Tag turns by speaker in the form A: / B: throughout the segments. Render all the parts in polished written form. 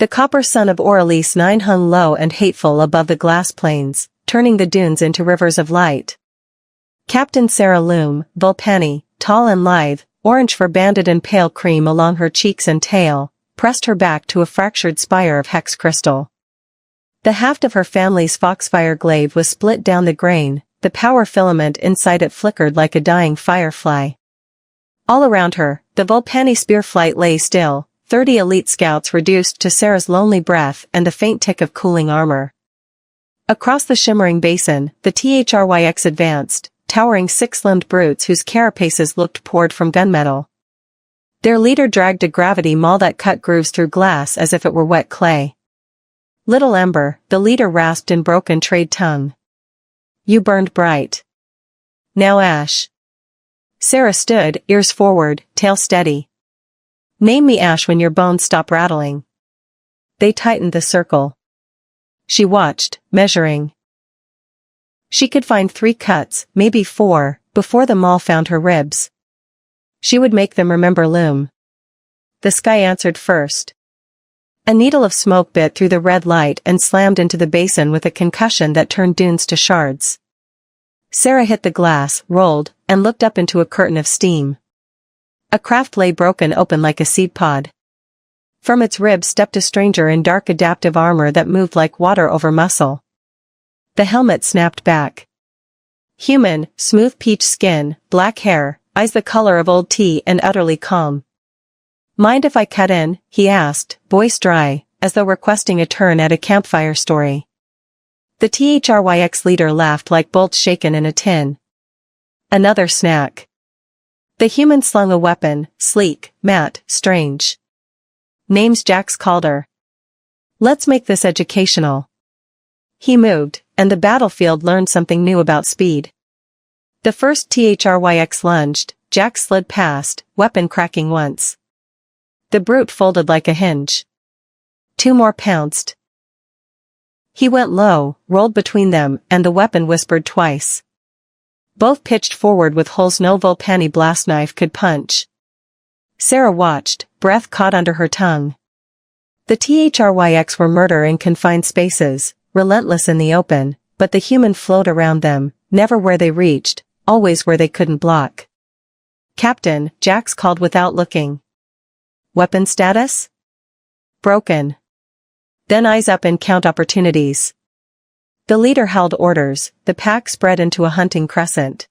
A: The copper sun of Orelise 9 hung low and hateful above the glass plains, turning the dunes into rivers of light. Captain Sarah Loom, Volpani, tall and lithe, orange fur banded and pale cream along her cheeks and tail, pressed her back to a fractured spire of hex crystal. The haft of her family's foxfire glaive was split down the grain, the power filament inside it flickered like a dying firefly. All around her, the Volpani spear flight lay still, 30 elite scouts reduced to Sarah's lonely breath and a faint tick of cooling armor. Across the shimmering basin, the THRYX advanced, towering six-limbed brutes whose carapaces looked poured from gunmetal. Their leader dragged a gravity maul that cut grooves through glass as if it were wet clay. Little Ember, the leader rasped in broken trade tongue. You burned bright. Now Ash. Sarah stood, ears forward, tail steady. Name me Ash when your bones stop rattling. They tightened the circle. She watched, measuring. She could find 3 cuts, maybe 4, before the maul found her ribs. She would make them remember Loom. The sky answered first. A needle of smoke bit through the red light and slammed into the basin with a concussion that turned dunes to shards. Sarah hit the glass, rolled, and looked up into a curtain of steam. A craft lay broken open like a seed pod. From its ribs stepped a stranger in dark adaptive armor that moved like water over muscle. The helmet snapped back. Human, smooth peach skin, black hair, eyes the color of old tea and utterly calm. Mind if I cut in? He asked, voice dry, as though requesting a turn at a campfire story. The THRYX leader laughed like bolts shaken in a tin. Another snack. The human slung a weapon, sleek, matte, strange. Name's Jax Calder. Let's make this educational. He moved, and the battlefield learned something new about speed. The first THRYX lunged, Jax slid past, weapon cracking once. The brute folded like a hinge. 2 more pounced. He went low, rolled between them, and the weapon whispered twice. Both pitched forward with holes no Volpani blast knife could punch. Sarah watched, breath caught under her tongue. The THRYX were murder in confined spaces, relentless in the open, but the human flowed around them, never where they reached, always where they couldn't block. Captain, Jax called without looking. Weapon status? Broken. Then eyes up and count opportunities. The leader held orders, the pack spread into a hunting crescent.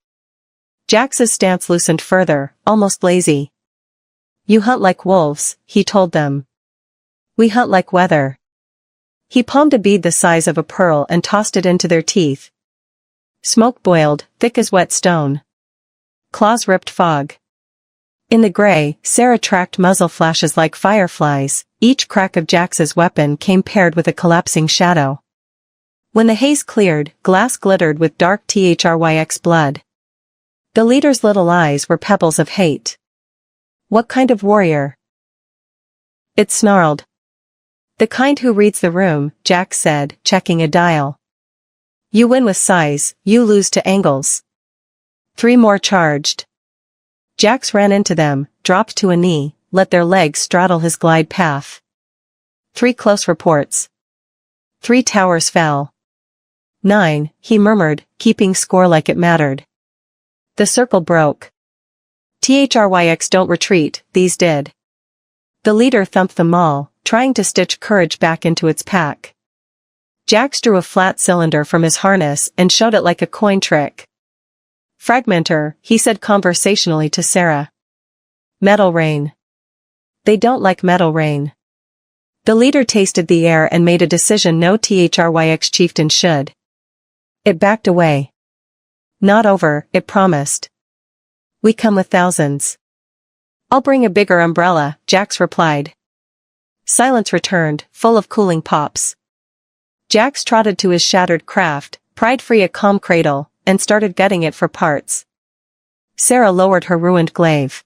A: Jax's stance loosened further, almost lazy. You hunt like wolves, he told them. We hunt like weather. He palmed a bead the size of a pearl and tossed it into their teeth. Smoke boiled, thick as wet stone. Claws ripped fog. In the gray, Sarah tracked muzzle flashes like fireflies, each crack of Jax's weapon came paired with a collapsing shadow. When the haze cleared, glass glittered with dark THRYX blood. The leader's little eyes were pebbles of hate. What kind of warrior? It snarled. The kind who reads the room, Jax said, checking a dial. You win with size, you lose to angles. 3 more charged. Jax ran into them, dropped to a knee, let their legs straddle his glide path. 3 close reports. 3 towers fell. 9, he murmured, keeping score like it mattered. The circle broke. THRYX don't retreat, these did. The leader thumped the maul, trying to stitch courage back into its pack. Jax drew a flat cylinder from his harness and showed it like a coin trick. Fragmenter, he said conversationally to Sarah. Metal rain. They don't like metal rain. The leader tasted the air and made a decision no THRYX chieftain should. It backed away. Not over, it promised. We come with thousands. I'll bring a bigger umbrella, Jax replied. Silence returned, full of cooling pops. Jax trotted to his shattered craft, pried free a calm cradle, and started gutting it for parts. Sarah lowered her ruined glaive.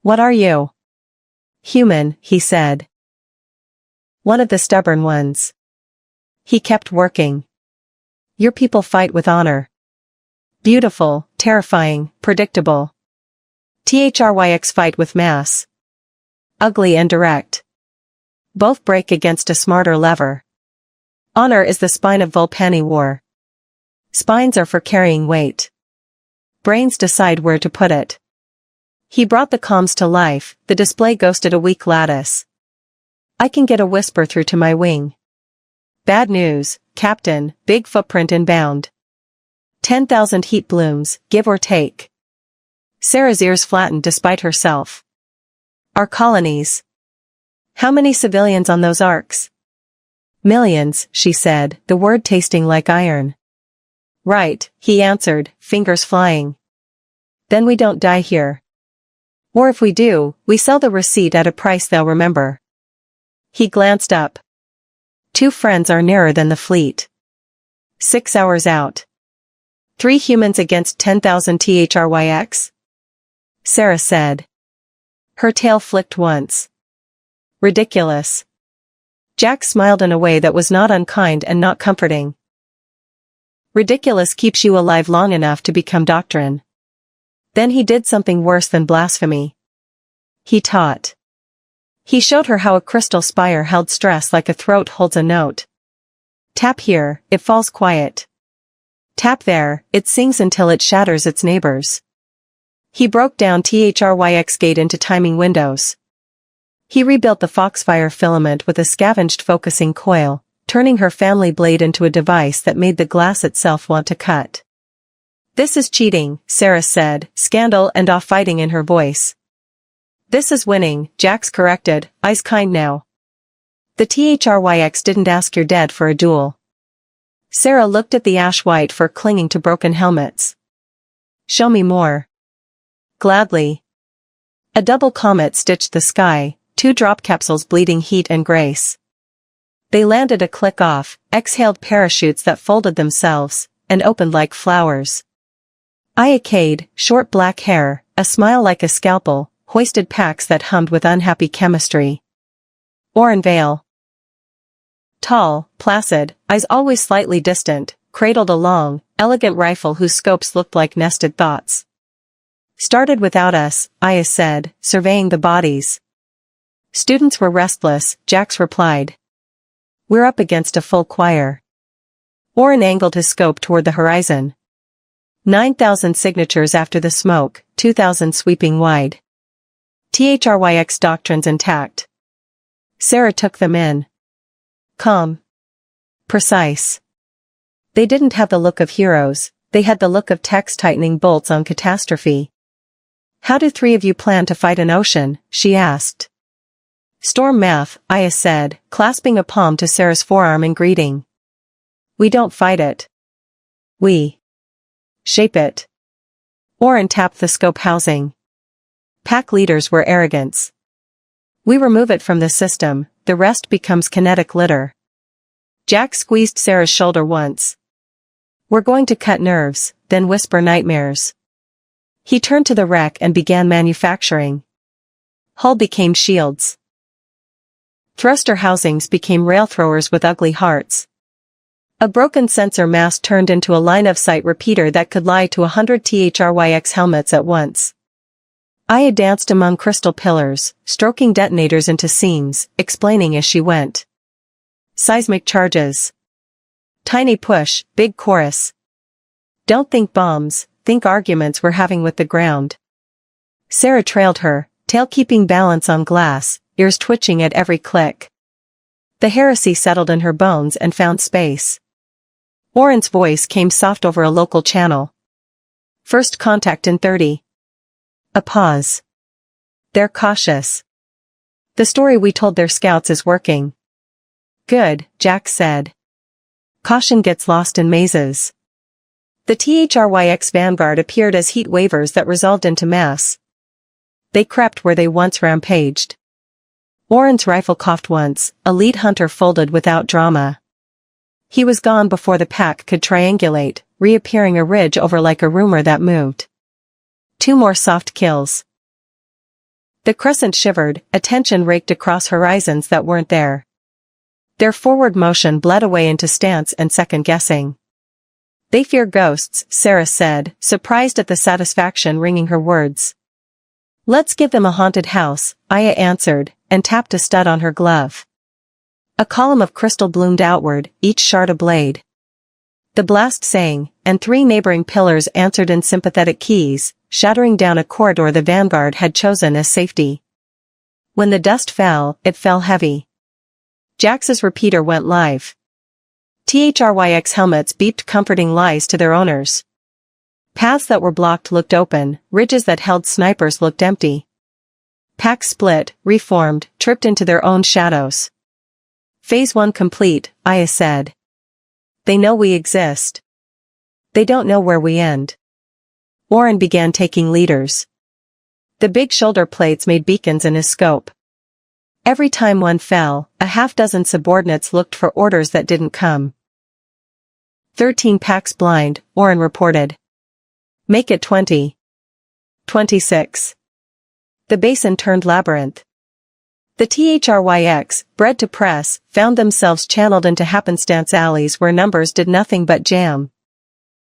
A: What are you? Human, he said. One of the stubborn ones. He kept working. Your people fight with honor. Beautiful, terrifying, predictable. THRYX fight with mass. Ugly and direct. Both break against a smarter lever. Honor is the spine of Volpani war. Spines are for carrying weight. Brains decide where to put it. He brought the comms to life, the display ghosted a weak lattice. I can get a whisper through to my wing. Bad news, Captain, big footprint inbound. 10,000 heat blooms, give or take. Sarah's ears flattened despite herself. Our colonies. How many civilians on those arcs? Millions, she said, the word tasting like iron. Right, he answered, fingers flying. Then we don't die here. Or if we do, we sell the receipt at a price they'll remember. He glanced up. 2 friends are nearer than the fleet. 6 hours out. 3 humans against 10,000 THRYX? Sarah said. Her tail flicked once. Ridiculous. Jack smiled in a way that was not unkind and not comforting. Ridiculous keeps you alive long enough to become doctrine. Then he did something worse than blasphemy. He taught. He showed her how a crystal spire held stress like a throat holds a note. Tap here, it falls quiet. Tap there, it sings until it shatters its neighbors. He broke down THRYX gate into timing windows. He rebuilt the Foxfire filament with a scavenged focusing coil, turning her family blade into a device that made the glass itself want to cut. This is cheating, Sarah said, scandal and off-fighting in her voice. This is winning, Jax corrected, eyes kind now. The THRYX didn't ask your dead for a duel. Sarah looked at the ash-white fur clinging to broken helmets. Show me more. Gladly. A double comet stitched the sky, 2 drop capsules bleeding heat and grace. They landed a click off, exhaled parachutes that folded themselves, and opened like flowers. Ayakade, short black hair, a smile like a scalpel, hoisted packs that hummed with unhappy chemistry. Oren Vale. Tall, placid, eyes always slightly distant, cradled a long, elegant rifle whose scopes looked like nested thoughts. Started without us, Aya said, surveying the bodies. Students were restless, Jax replied. We're up against a full choir. Oren angled his scope toward the horizon. 9,000 signatures after the smoke, 2,000 sweeping wide. THRYX doctrines intact. Sarah took them in. Calm. Precise. They didn't have the look of heroes, they had the look of text-tightening bolts on catastrophe. How do 3 of you plan to fight an ocean? She asked. Storm math, Aya said, clasping a palm to Sarah's forearm in greeting. We don't fight it. We shape it. Oren tapped the scope housing. Pack leaders were arrogance. We remove it from the system, the rest becomes kinetic litter. Jack squeezed Sarah's shoulder once. We're going to cut nerves, then whisper nightmares. He turned to the wreck and began manufacturing. Hull became shields. Thruster housings became rail throwers with ugly hearts. A broken sensor mast turned into a line-of-sight repeater that could lie to 100 THRYX helmets at once. Aya danced among crystal pillars, stroking detonators into seams, explaining as she went. Seismic charges. Tiny push, big chorus. Don't think bombs, think arguments we're having with the ground. Sarah trailed her, tail keeping balance on glass, ears twitching at every click. The heresy settled in her bones and found space. Oren's voice came soft over a local channel. First contact in 30. A pause. They're cautious. The story we told their scouts is working. Good, Jack said. Caution gets lost in mazes. The THRYX vanguard appeared as heat wavers that resolved into mass. They crept where they once rampaged. Oren's rifle coughed once, a lead hunter folded without drama. He was gone before the pack could triangulate, reappearing a ridge over like a rumor that moved. 2 more soft kills. The crescent shivered, attention raked across horizons that weren't there. Their forward motion bled away into stance and second-guessing. They fear ghosts, Sarah said, surprised at the satisfaction ringing her words. Let's give them a haunted house, Aya answered, and tapped a stud on her glove. A column of crystal bloomed outward, each shard a blade. The blast sang, and 3 neighboring pillars answered in sympathetic keys, shattering down a corridor the vanguard had chosen as safety. When the dust fell, it fell heavy. Jax's repeater went live. THRYX helmets beeped comforting lies to their owners. Paths that were blocked looked open, ridges that held snipers looked empty. Packs split, reformed, tripped into their own shadows. Phase 1 complete, Aya said. They know we exist. They don't know where we end. Oren began taking leaders. The big shoulder plates made beacons in his scope. Every time one fell, a half-dozen subordinates looked for orders that didn't come. 13 packs blind, Oren reported. Make it 20. 26. The basin turned labyrinth. The THRYX, bred to press, found themselves channeled into happenstance alleys where numbers did nothing but jam.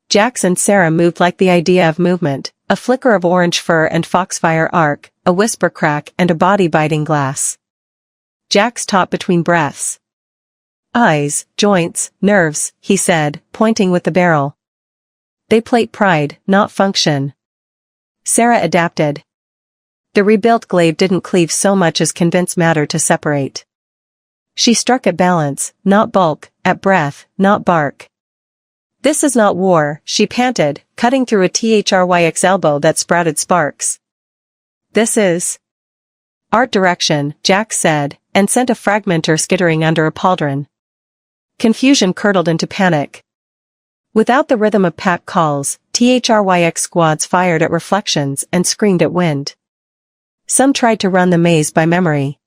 A: Jax and Sarah moved like the idea of movement, a flicker of orange fur and foxfire arc, a whisper crack and a body-biting glass. Jax taught between breaths. Eyes, joints, nerves, he said, pointing with the barrel. They plate pride, not function. Sarah adapted. The rebuilt glaive didn't cleave so much as convince matter to separate. She struck at balance, not bulk, at breath, not bark. This is not war, she panted, cutting through a THRYX elbow that sprouted sparks. This is art direction, Jax said, and sent a fragmenter skittering under a pauldron. Confusion curdled into panic. Without the rhythm of pack calls, THRYX squads fired at reflections and screamed at wind. Some tried to run the maze by memory.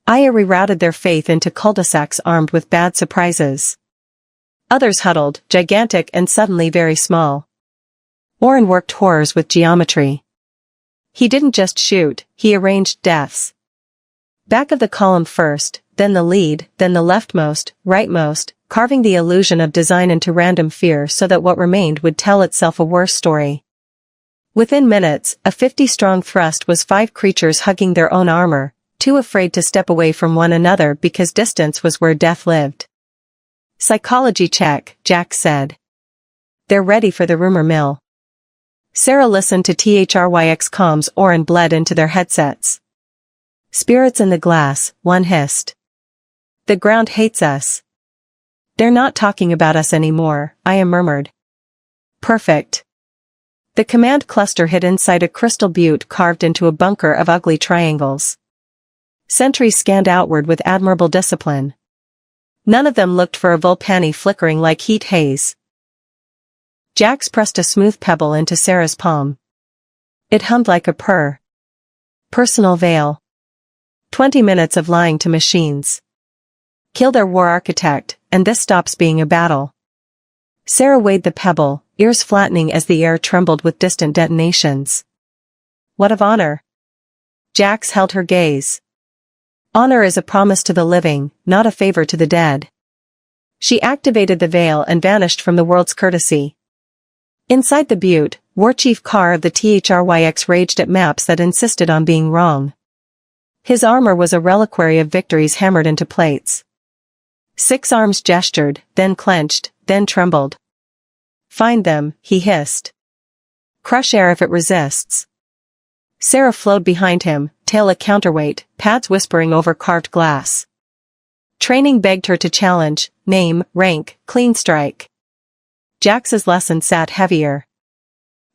A: Aya rerouted their faith into cul-de-sacs armed with bad surprises. Others huddled, gigantic and suddenly very small. Oren worked horrors with geometry. He didn't just shoot, he arranged deaths. Back of the column first, then the lead, then the leftmost, rightmost, carving the illusion of design into random fear so that what remained would tell itself a worse story. Within minutes, a 50-strong thrust was 5 creatures hugging their own armor, too afraid to step away from one another because distance was where death lived. Psychology check, Jax said. They're ready for the rumor mill. Sarah listened to THRYX comms. Oren bled into their headsets. Spirits in the glass, one hissed. The ground hates us. They're not talking about us anymore, Aya murmured. Perfect. The command cluster hid inside a crystal butte carved into a bunker of ugly triangles. Sentries scanned outward with admirable discipline. None of them looked for a Volpani flickering like heat haze. Jax pressed a smooth pebble into Sarah's palm. It hummed like a purr. Personal veil. 20 minutes of lying to machines. Kill their war architect, and this stops being a battle. Sarah weighed the pebble, ears flattening as the air trembled with distant detonations. What of honor? Jax held her gaze. Honor is a promise to the living, not a favor to the dead. She activated the veil and vanished from the world's courtesy. Inside the butte, War Chief Carr of the THRYX raged at maps that insisted on being wrong. His armor was a reliquary of victories hammered into plates. 6 arms gestured, then clenched, then trembled. Find them, he hissed. Crush air if it resists. Sarah flowed behind him, tail a counterweight, pads whispering over carved glass. Training begged her to challenge, name, rank, clean strike. Jax's lesson sat heavier.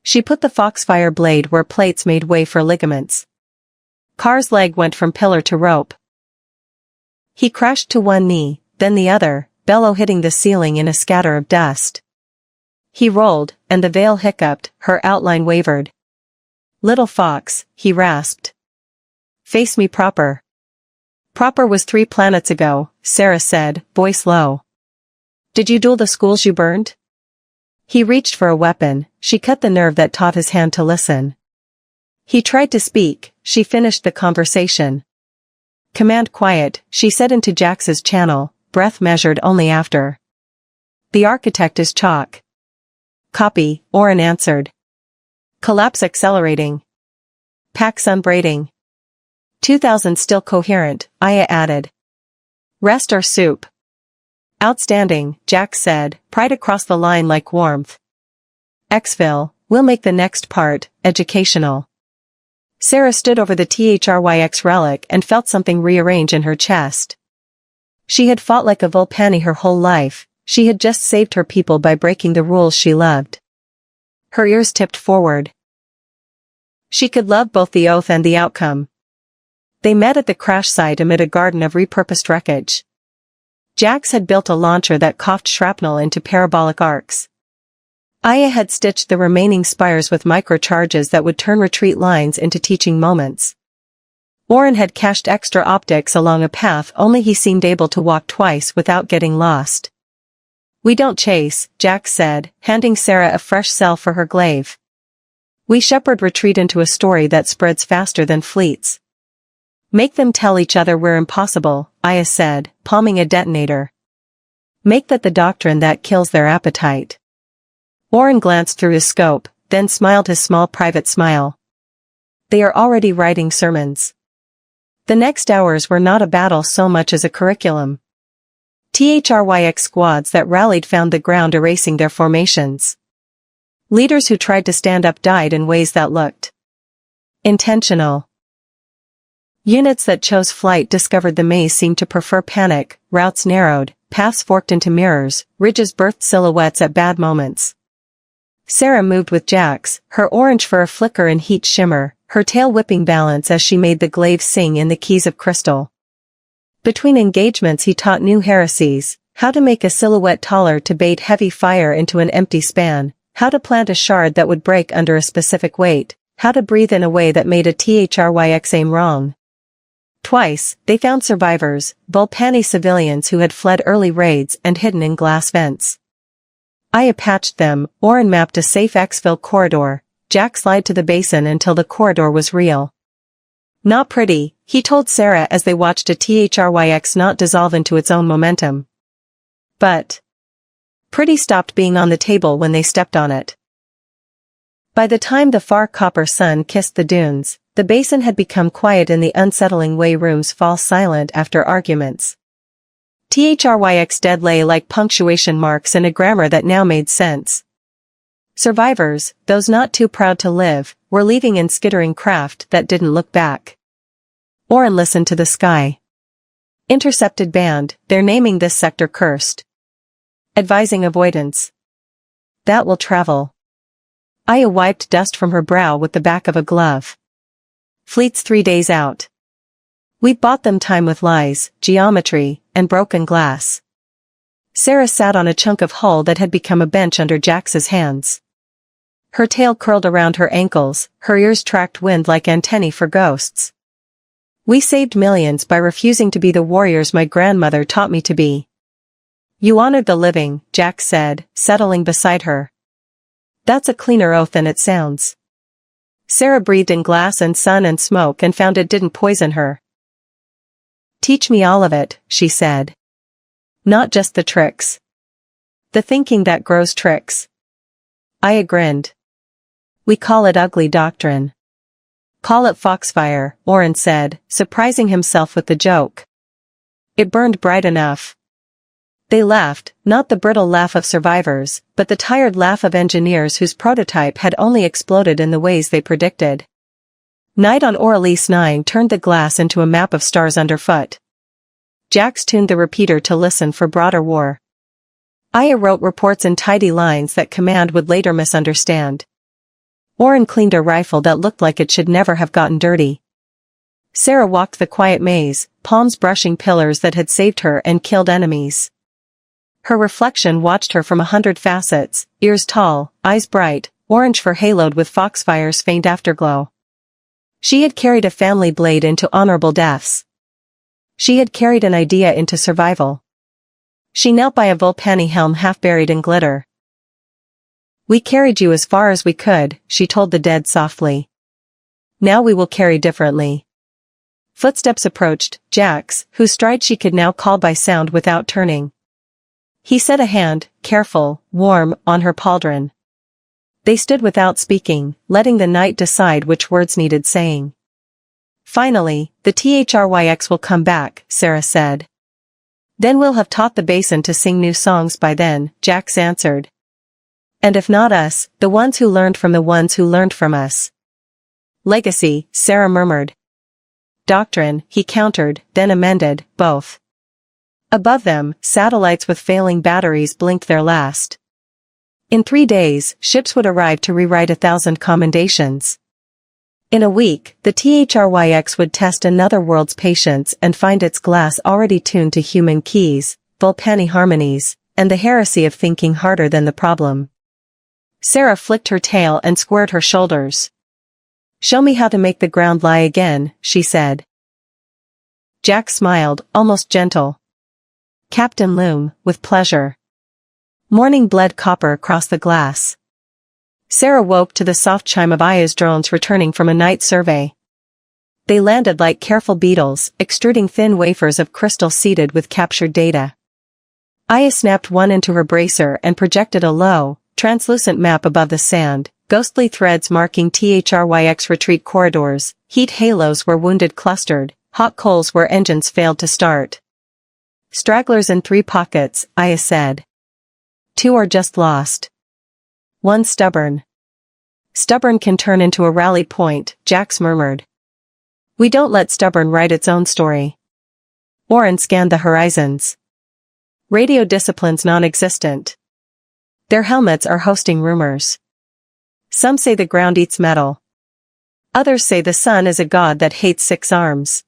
A: She put the foxfire blade where plates made way for ligaments. Carr's leg went from pillar to rope. He crashed to one knee, then the other, bellow hitting the ceiling in a scatter of dust. He rolled, and the veil hiccuped, her outline wavered. Little fox, he rasped. Face me proper. Proper was 3 planets ago, Sarah said, voice low. Did you duel the schools you burned? He reached for a weapon, she cut the nerve that taught his hand to listen. He tried to speak, she finished the conversation. Command quiet, she said into Jax's channel, breath measured only after. The architect is chalk. Copy, Oren answered. Collapse accelerating. Pack sun braiding. 2000 still coherent, Aya added. Rest or soup? Outstanding, Jax said, pride across the line like warmth. Exfil, we'll make the next part educational. Sarah stood over the THRYX relic and felt something rearrange in her chest. She had fought like a Volpani her whole life, she had just saved her people by breaking the rules she loved. Her ears tipped forward. She could love both the oath and the outcome. They met at the crash site amid a garden of repurposed wreckage. Jax had built a launcher that coughed shrapnel into parabolic arcs. Aya had stitched the remaining spires with microcharges that would turn retreat lines into teaching moments. Oren had cached extra optics along a path only he seemed able to walk twice without getting lost. We don't chase, Jax said, handing Sarah a fresh cell for her glaive. We shepherd retreat into a story that spreads faster than fleets. Make them tell each other we're impossible, Aya said, palming a detonator. Make that the doctrine that kills their appetite. Oren glanced through his scope, then smiled his small private smile. They are already writing sermons. The next hours were not a battle so much as a curriculum. THRYX squads that rallied found the ground erasing their formations. Leaders who tried to stand up died in ways that looked intentional. Units that chose flight discovered the maze seemed to prefer panic, routes narrowed, paths forked into mirrors, ridges birthed silhouettes at bad moments. Sarah moved with Jax, her orange fur a flicker in heat shimmer, her tail whipping balance as she made the glaive sing in the keys of crystal. Between engagements he taught new heresies, how to make a silhouette taller to bait heavy fire into an empty span, how to plant a shard that would break under a specific weight, how to breathe in a way that made a THRYX aim wrong. Twice, they found survivors, Volpani civilians who had fled early raids and hidden in glass vents. Aya patched them, Oren mapped a safe exfil corridor, Jax lied to the basin until the corridor was real. Not pretty, he told Sarah as they watched a THRYX not dissolve into its own momentum. But pretty stopped being on the table when they stepped on it. By the time the far copper sun kissed the dunes, the basin had become quiet in the unsettling way rooms fall silent after arguments. THRYX dead lay like punctuation marks in a grammar that now made sense. Survivors, those not too proud to live, were leaving in skittering craft that didn't look back. Oren listened to the sky. Intercepted band, they're naming this sector cursed. Advising avoidance. That will travel. Aya wiped dust from her brow with the back of a glove. Fleet's 3 days out. We've bought them time with lies, geometry, and broken glass. Sarah sat on a chunk of hull that had become a bench under Jax's hands. Her tail curled around her ankles, her ears tracked wind like antennae for ghosts. We saved millions by refusing to be the warriors my grandmother taught me to be. You honored the living, Jax said, settling beside her. That's a cleaner oath than it sounds. Sarah breathed in glass and sun and smoke and found it didn't poison her. Teach me all of it, she said. Not just the tricks. The thinking that grows tricks. Aya grinned. We call it ugly doctrine. Call it foxfire, Oren said, surprising himself with the joke. It burned bright enough. They laughed, not the brittle laugh of survivors, but the tired laugh of engineers whose prototype had only exploded in the ways they predicted. Night on Orelise 9 turned the glass into a map of stars underfoot. Jax tuned the repeater to listen for broader war. Aya wrote reports in tidy lines that command would later misunderstand. Oren cleaned a rifle that looked like it should never have gotten dirty. Sarah walked the quiet maze, palms brushing pillars that had saved her and killed enemies. Her reflection watched her from 100 facets, ears tall, eyes bright, orange fur haloed with foxfire's faint afterglow. She had carried a family blade into honorable deaths. She had carried an idea into survival. She knelt by a Volpani helm half buried in glitter. We carried you as far as we could, she told the dead softly. Now we will carry differently. Footsteps approached, Jax, whose stride she could now call by sound without turning. He set a hand, careful, warm, on her pauldron. They stood without speaking, letting the night decide which words needed saying. Finally, the THRYX will come back, Sarah said. Then we'll have taught the basin to sing new songs by then, Jax answered. And if not us, the ones who learned from the ones who learned from us. Legacy, Sarah murmured. Doctrine, he countered, then amended, both. Above them, satellites with failing batteries blinked their last. In 3 days, ships would arrive to rewrite 1,000 commendations. In a week, the THRYX would test another world's patience and find its glass already tuned to human keys, Volpani harmonies, and the heresy of thinking harder than the problem. Sarah flicked her tail and squared her shoulders. Show me how to make the ground lie again, she said. Jack smiled, almost gentle. Captain Loom, with pleasure. Morning bled copper across the glass. Sarah woke to the soft chime of Aya's drones returning from a night survey. They landed like careful beetles, extruding thin wafers of crystal seeded with captured data. Aya snapped one into her bracer and projected a low, translucent map above the sand, ghostly threads marking THRYX retreat corridors, heat halos where wounded clustered, hot coals where engines failed to start. Stragglers in 3 pockets, Aya said. 2 are just lost. 1 stubborn. Stubborn can turn into a rally point, Jax murmured. We don't let stubborn write its own story. Oren scanned the horizons. Radio discipline's non-existent. Their helmets are hosting rumors. Some say the ground eats metal. Others say the sun is a god that hates 6 arms.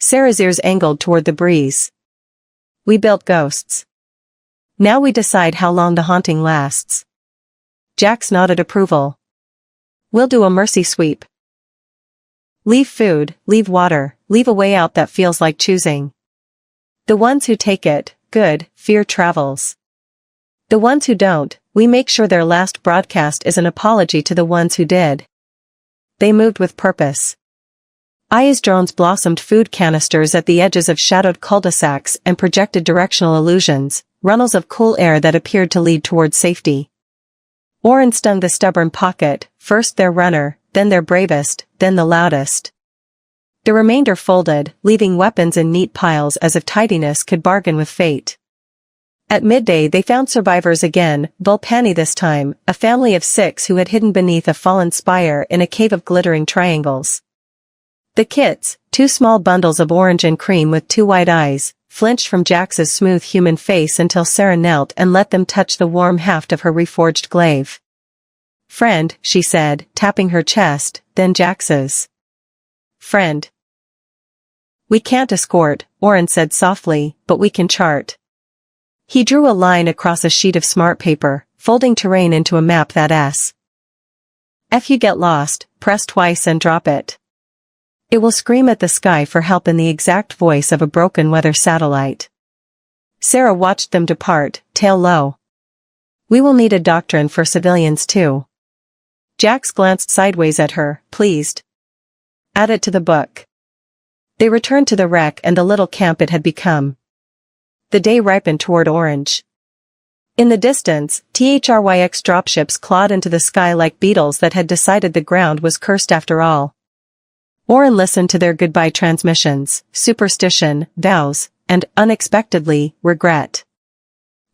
A: Sarah's ears angled toward the breeze. We built ghosts. Now we decide how long the haunting lasts. Jax nodded approval. We'll do a mercy sweep. Leave food, leave water, leave a way out that feels like choosing. The ones who take it, good, fear travels. The ones who don't, we make sure their last broadcast is an apology to the ones who did. They moved with purpose. Aya's drones blossomed food canisters at the edges of shadowed cul-de-sacs and projected directional illusions, runnels of cool air that appeared to lead toward safety. Oren stung the stubborn pocket, first their runner, then their bravest, then the loudest. The remainder folded, leaving weapons in neat piles as if tidiness could bargain with fate. At midday they found survivors again, Volpani this time, a family of 6 who had hidden beneath a fallen spire in a cave of glittering triangles. The kits, 2 small bundles of orange and cream with 2 white eyes, flinched from Jax's smooth human face until Sarah knelt and let them touch the warm haft of her reforged glaive. Friend, she said, tapping her chest, then Jax's. Friend. We can't escort, Oren said softly, but we can chart. He drew a line across a sheet of smart paper, folding terrain into a map that S. If you get lost, press twice and drop it. It will scream at the sky for help in the exact voice of a broken weather satellite. Sarah watched them depart, tail low. We will need a doctrine for civilians too. Jax glanced sideways at her, pleased. Add it to the book. They returned to the wreck and the little camp it had become. The day ripened toward orange. In the distance, THRYX dropships clawed into the sky like beetles that had decided the ground was cursed after all. Oren listened to their goodbye transmissions, superstition, vows, and, unexpectedly, regret.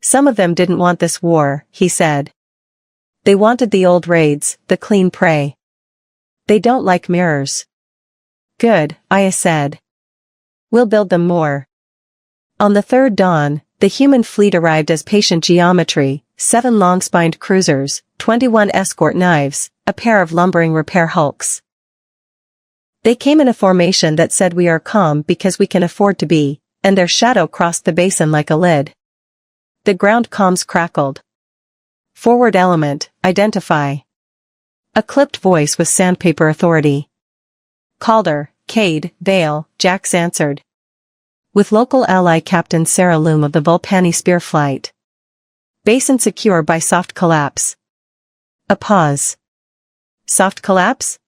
A: Some of them didn't want this war, he said. They wanted the old raids, the clean prey. They don't like mirrors. Good, Aya said. We'll build them more. On the 3rd dawn, the human fleet arrived as patient geometry, 7 long-spined cruisers, 21 escort knives, a pair of lumbering repair hulks. They came in a formation that said we are calm because we can afford to be, and their shadow crossed the basin like a lid. The ground comms crackled. Forward element, identify. A clipped voice with sandpaper authority. Calder, Cade, Vale, Jax answered. With local ally Captain Sarah Loom of the Volpani Spear Flight. Basin secure by soft collapse. A pause. Soft collapse?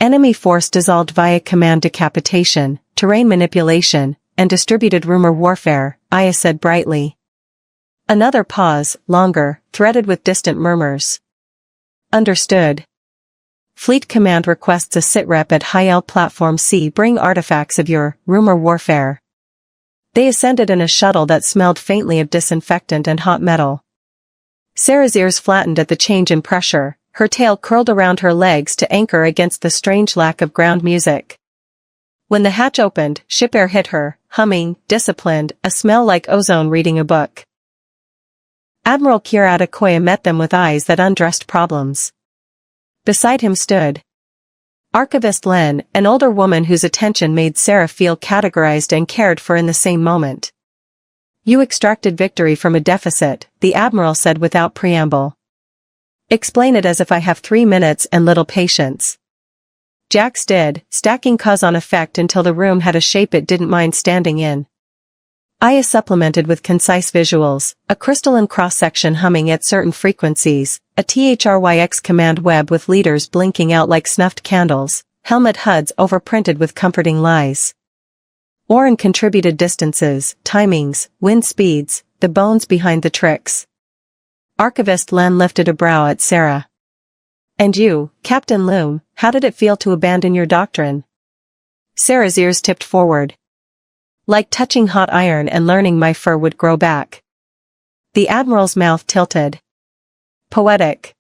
A: Enemy force dissolved via command decapitation, terrain manipulation, and distributed rumor warfare, Aya said brightly. Another pause, longer, threaded with distant murmurs. Understood. Fleet Command requests a sitrep at High L Platform C. Bring artifacts of your rumor warfare. They ascended in a shuttle that smelled faintly of disinfectant and hot metal. Sarah's ears flattened at the change in pressure, her tail curled around her legs to anchor against the strange lack of ground music. When the hatch opened, ship air hit her, humming, disciplined, a smell like ozone reading a book. Admiral Kira Adekoya met them with eyes that undressed problems. Beside him stood Archivist Len, an older woman whose attention made Sarah feel categorized and cared for in the same moment. "You extracted victory from a deficit," the Admiral said without preamble. "Explain it as if I have 3 minutes and little patience." Jax did, stacking cause on effect until the room had a shape it didn't mind standing in. Aya supplemented with concise visuals, a crystalline cross-section humming at certain frequencies, a THRYX command web with leaders blinking out like snuffed candles, helmet HUDs overprinted with comforting lies. Oren contributed distances, timings, wind speeds, the bones behind the tricks. Archivist Len lifted a brow at Sarah. "And you, Captain Loom, how did it feel to abandon your doctrine?" Sarah's ears tipped forward. "Like touching hot iron and learning my fur would grow back." The Admiral's mouth tilted. "Poetic.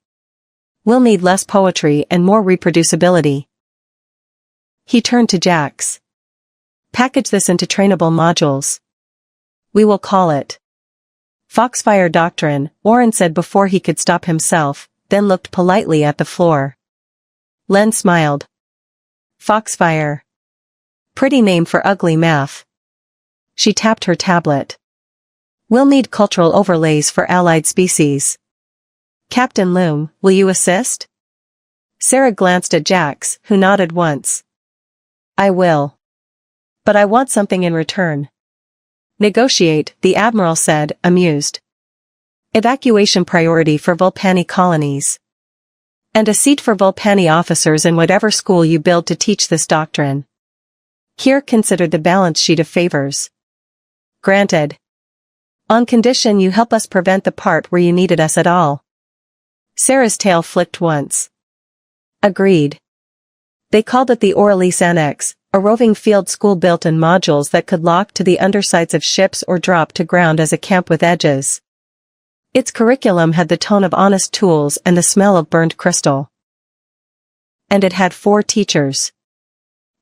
A: We'll need less poetry and more reproducibility." He turned to Jax. "Package this into trainable modules. We will call it Foxfire Doctrine," Oren said before he could stop himself, then looked politely at the floor. Len smiled. "Foxfire. Pretty name for ugly math." She tapped her tablet. "We'll need cultural overlays for allied species. Captain Loom, will you assist?" Sarah glanced at Jax, who nodded once. "I will. But I want something in return." "Negotiate," the Admiral said, amused. "Evacuation priority for Volpani colonies. And a seat for Volpani officers in whatever school you build to teach this doctrine." Kier considered the balance sheet of favors. "Granted. On condition you help us prevent the part where you needed us at all." Sarah's tail flicked once. "Agreed." They called it the Oralise Annex, a roving field school built in modules that could lock to the undersides of ships or drop to ground as a camp with edges. Its curriculum had the tone of honest tools and the smell of burned crystal. And it had 4 teachers.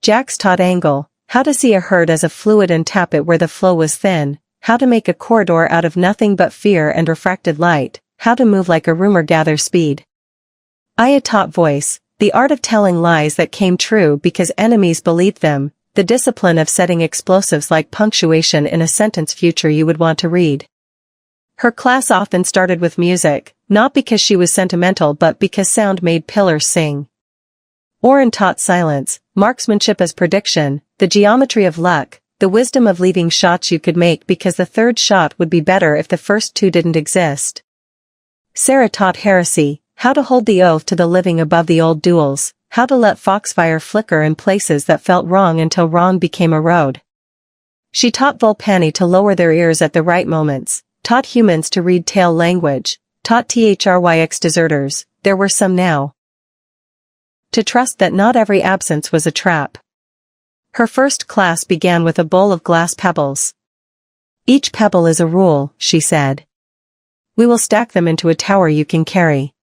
A: Jax taught Angle how to see a herd as a fluid and tap it where the flow was thin, how to make a corridor out of nothing but fear and refracted light, how to move like a rumor gather speed. Aya taught Voice, the art of telling lies that came true because enemies believed them, the discipline of setting explosives like punctuation in a sentence future you would want to read. Her class often started with music, not because she was sentimental but because sound made pillars sing. Oren taught silence, marksmanship as prediction, the geometry of luck, the wisdom of leaving shots you could make because the third shot would be better if the first 2 didn't exist. Sarah taught heresy, how to hold the oath to the living above the old duels, how to let Foxfire flicker in places that felt wrong until wrong became a road. She taught Volpani to lower their ears at the right moments, taught humans to read tail language, taught THRYX deserters, there were some now, to trust that not every absence was a trap. Her first class began with a bowl of glass pebbles. "Each pebble is a rule," she said. "We will stack them into a tower you can carry.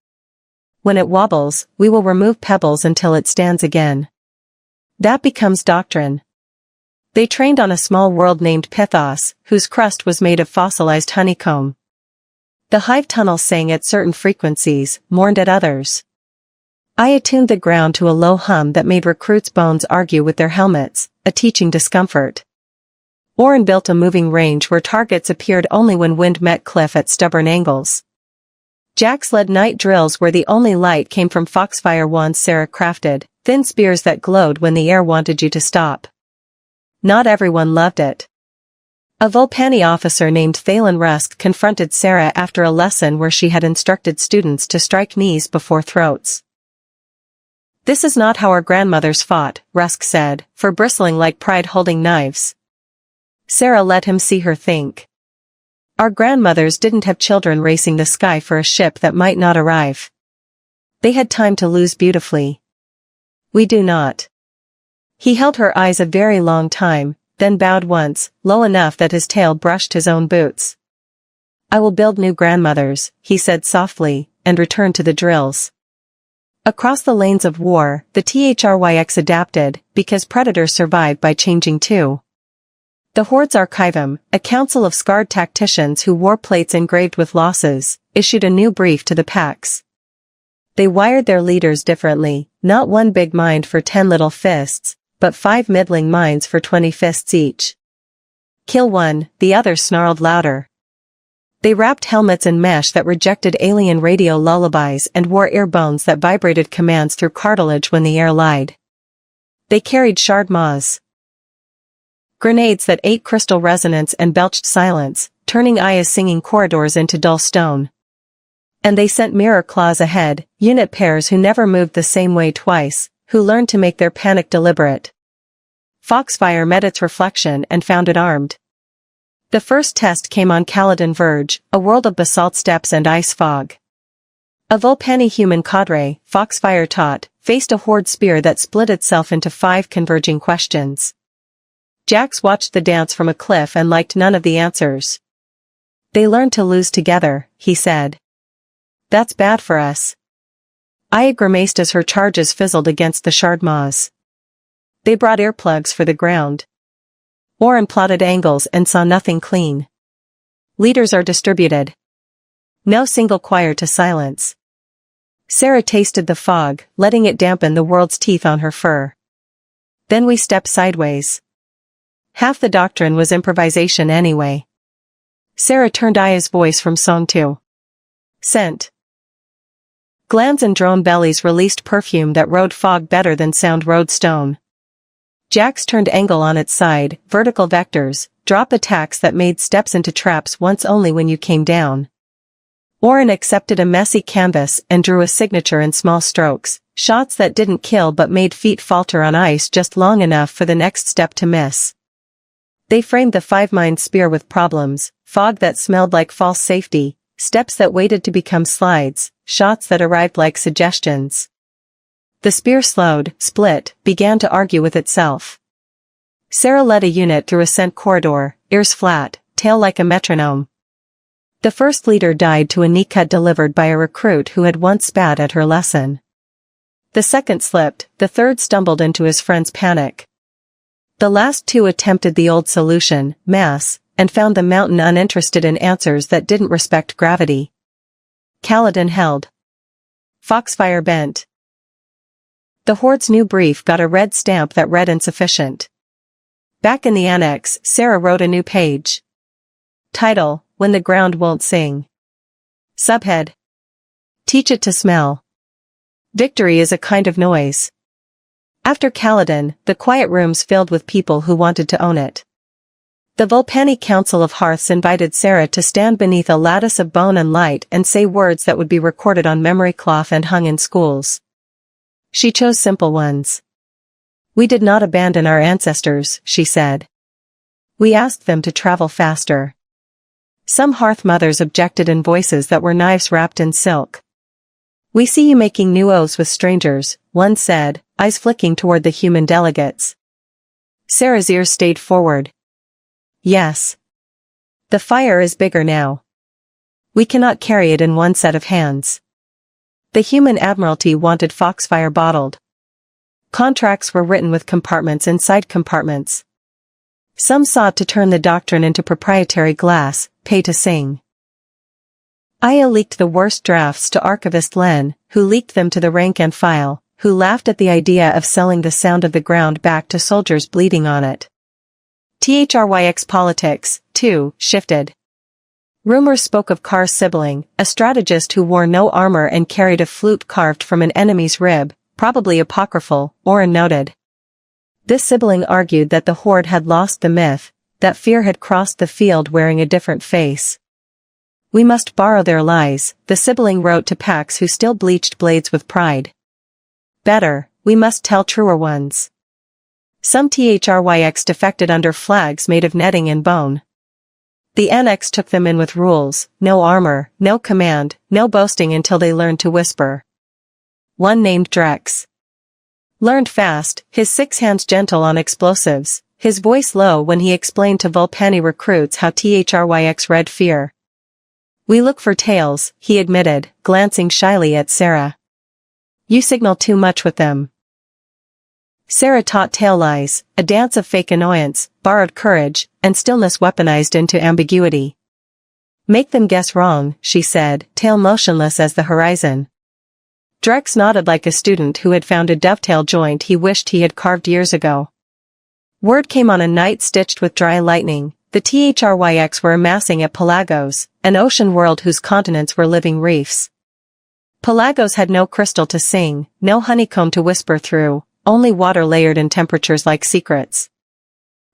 A: When it wobbles, we will remove pebbles until it stands again. That becomes doctrine." They trained on a small world named Pythos, whose crust was made of fossilized honeycomb. The hive tunnels sang at certain frequencies, mourned at others. I attuned the ground to a low hum that made recruits' bones argue with their helmets, a teaching discomfort. Oren built a moving range where targets appeared only when wind met cliff at stubborn angles. Jax led night drills where the only light came from Foxfire wands Sarah crafted, thin spears that glowed when the air wanted you to stop. Not everyone loved it. A Volpani officer named Thalen Rusk confronted Sarah after a lesson where she had instructed students to strike knees before throats. "This is not how our grandmothers fought," Rusk said, for bristling like pride holding knives. Sarah let him see her think. "Our grandmothers didn't have children racing the sky for a ship that might not arrive. They had time to lose beautifully. We do not." He held her eyes a very long time, then bowed once, low enough that his tail brushed his own boots. "I will build new grandmothers," he said softly, and returned to the drills. Across the lanes of war, the THRYX adapted, because predators survive by changing too. The Horde's Archivum, a council of scarred tacticians who wore plates engraved with losses, issued a new brief to the packs. They wired their leaders differently, not one big mind for 10 little fists, but 5 middling minds for 20 fists each. "Kill one," the others snarled louder. They wrapped helmets in mesh that rejected alien radio lullabies and wore ear bones that vibrated commands through cartilage when the air lied. They carried shard maws, grenades that ate crystal resonance and belched silence, turning Aya's singing corridors into dull stone. And they sent mirror claws ahead, unit pairs who never moved the same way twice, who learned to make their panic deliberate. Foxfire met its reflection and found it armed. The first test came on Caladan Verge, a world of basalt steppes and ice fog. A Volpani human cadre, Foxfire taught, faced a Horde spear that split itself into 5 converging questions. Jax watched the dance from a cliff and liked none of the answers. "They learned to lose together," he said. "That's bad for us." Aya grimaced as her charges fizzled against the shard maws. They brought earplugs for the ground. Orin plotted angles and saw nothing clean. Leaders are distributed. No single choir to silence. Sarah tasted the fog, letting it dampen the world's teeth on her fur. Then we stepped sideways. Half the doctrine was improvisation anyway. Sarah turned Aya's voice from song to scent. Glands and drone bellies released perfume that rode fog better than sound rode stone. Jax turned angle on its side, vertical vectors, drop attacks that made steps into traps once only when you came down. Orin accepted a messy canvas and drew a signature in small strokes, shots that didn't kill but made feet falter on ice just long enough for the next step to miss. They framed the 5-mind spear with problems, fog that smelled like false safety, steps that waited to become slides, shots that arrived like suggestions. The spear slowed, split, began to argue with itself. Sarah led a unit through a scent corridor, ears flat, tail like a metronome. The first leader died to a knee cut delivered by a recruit who had once spat at her lesson. The second slipped, the third stumbled into his friend's panic. The last 2 attempted the old solution, mass, and found the mountain uninterested in answers that didn't respect gravity. Caladan held. Foxfire bent. The Horde's new brief got a red stamp that read insufficient. Back in the annex, Sarah wrote a new page. Title, When the Ground Won't Sing. Subhead. Teach it to smell. Victory is a kind of noise. After Caladan, the quiet rooms filled with people who wanted to own it. The Volpani Council of Hearths invited Sarah to stand beneath a lattice of bone and light and say words that would be recorded on memory cloth and hung in schools. She chose simple ones. "We did not abandon our ancestors," she said. "We asked them to travel faster." Some hearth mothers objected in voices that were knives wrapped in silk. "We see you making new oaths with strangers," one said, eyes flicking toward the human delegates. Sarah's ears stayed forward. "Yes. The fire is bigger now. We cannot carry it in one set of hands." The human admiralty wanted Foxfire bottled. Contracts were written with compartments inside compartments. Some sought to turn the doctrine into proprietary glass, pay to sing. Aya leaked the worst drafts to Archivist Len, who leaked them to the rank and file, who laughed at the idea of selling the sound of the ground back to soldiers bleeding on it. THRYX politics, too, shifted. Rumors spoke of Carr sibling, a strategist who wore no armor and carried a flute carved from an enemy's rib, probably apocryphal, Orin noted. This sibling argued that the Horde had lost the myth, that fear had crossed the field wearing a different face. "We must borrow their lies," the sibling wrote to Pax who still bleached blades with pride. "Better, we must tell truer ones." Some THRYX defected under flags made of netting and bone. The Annex took them in with rules, no armor, no command, no boasting until they learned to whisper. One named Drex learned fast, his 6 hands gentle on explosives, his voice low when he explained to Volpani recruits how THRYX read fear. We look for tails, he admitted, glancing shyly at Sarah. You signal too much with them. Sarah taught tail lies, a dance of fake annoyance, borrowed courage, and stillness weaponized into ambiguity. Make them guess wrong, she said, tail motionless as the horizon. Drex nodded like a student who had found a dovetail joint he wished he had carved years ago. Word came on a night stitched with dry lightning. The THRYX were amassing at Pelagos, an ocean world whose continents were living reefs. Pelagos had no crystal to sing, no honeycomb to whisper through, only water layered in temperatures like secrets.